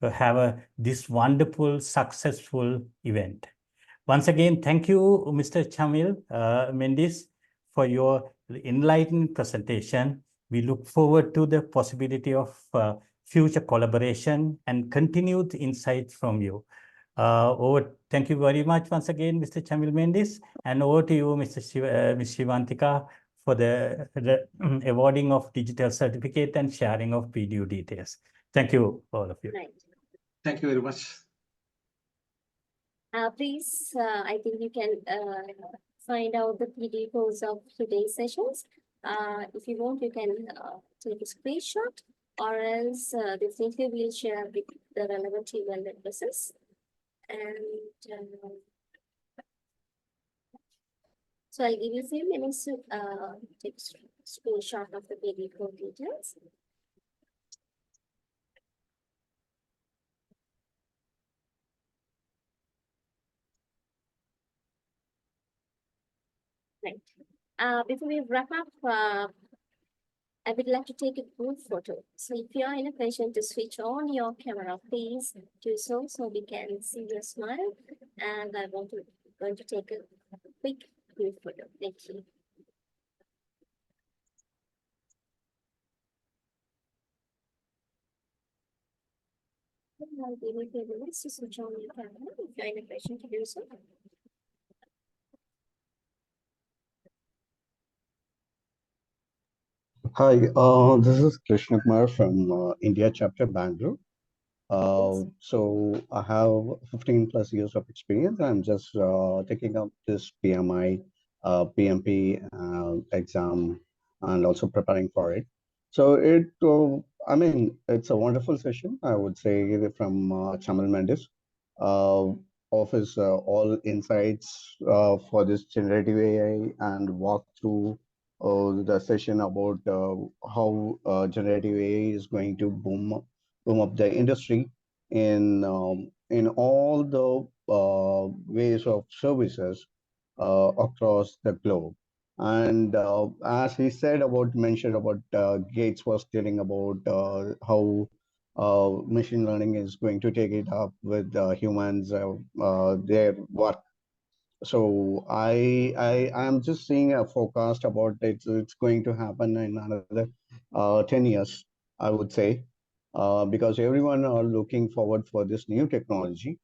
have this wonderful, successful event. Once again, thank you, Mr. Chamil Mendis, for your enlightening presentation. We look forward to the possibility of future collaboration and continued insights from you. Thank you very much once again, Mr. Chamil Mendis, and over to you, Ms. Shivantika, for the awarding of digital certificate and sharing of PDU details. Thank you, all of you. Right. Thank you very much. Please, I think you can find out the PDF codes of today's sessions. If you want, you can take a screenshot, or else definitely we'll share with the relevant email addresses. And so I'll give you a few minutes to take a screenshot of the PDF code details. Right. Before we wrap up, I would like to take a group photo. So if you are in a position to switch on your camera, please do so we can see your smile. And I going to take a quick group photo. Thank you. I'll give you a few minutes to switch on your camera if you're in a position to do so. Hi, this is Krishna Kumar from India chapter Bangalore. So I have 15 plus years of experience. I'm just taking up this PMI, PMP exam and also preparing for it. So I mean, it's a wonderful session, I would say, from Chamil Mendis, of his all insights for this generative AI and walk through the session about how generative AI is going to boom up the industry in all the ways of services across the globe. And as he said mentioned about Gates was telling about how machine learning is going to take it up with humans, their work. So I am just seeing a forecast about it's going to happen in another 10 years, I would say, because everyone are looking forward for this new technology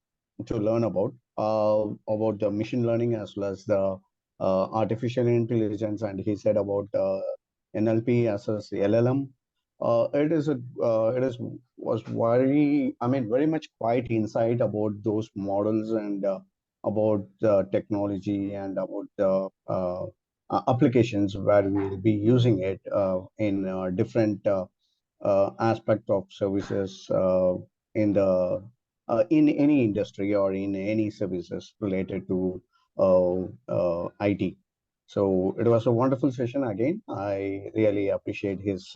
to learn about the machine learning as well as the artificial intelligence. And he said about NLP as well as the LLM. It was very much quite insight about those models and about the technology and about the applications where we'll be using it in different aspect of services in any industry or in any services related to IT. So it was a wonderful session again. I really appreciate his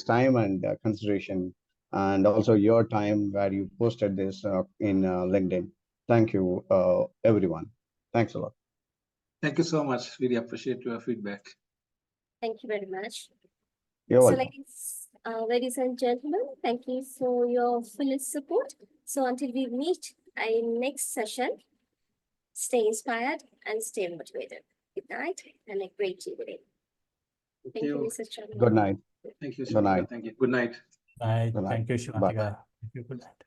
time and consideration, and also your time where you posted this in LinkedIn. Thank you, everyone. Thanks a lot. Thank you so much. Really appreciate your feedback. Thank you very much. You're So, welcome. ladies and gentlemen, thank you for your full support. So until we meet in next session, stay inspired and stay motivated. Good night and a great evening. Thank you, Mr. Chairman. Good night. Thank you, Good night. Thank you. Good night. Bye. Good night. Thank you, Bye. Shivantika. Thank you. Good night.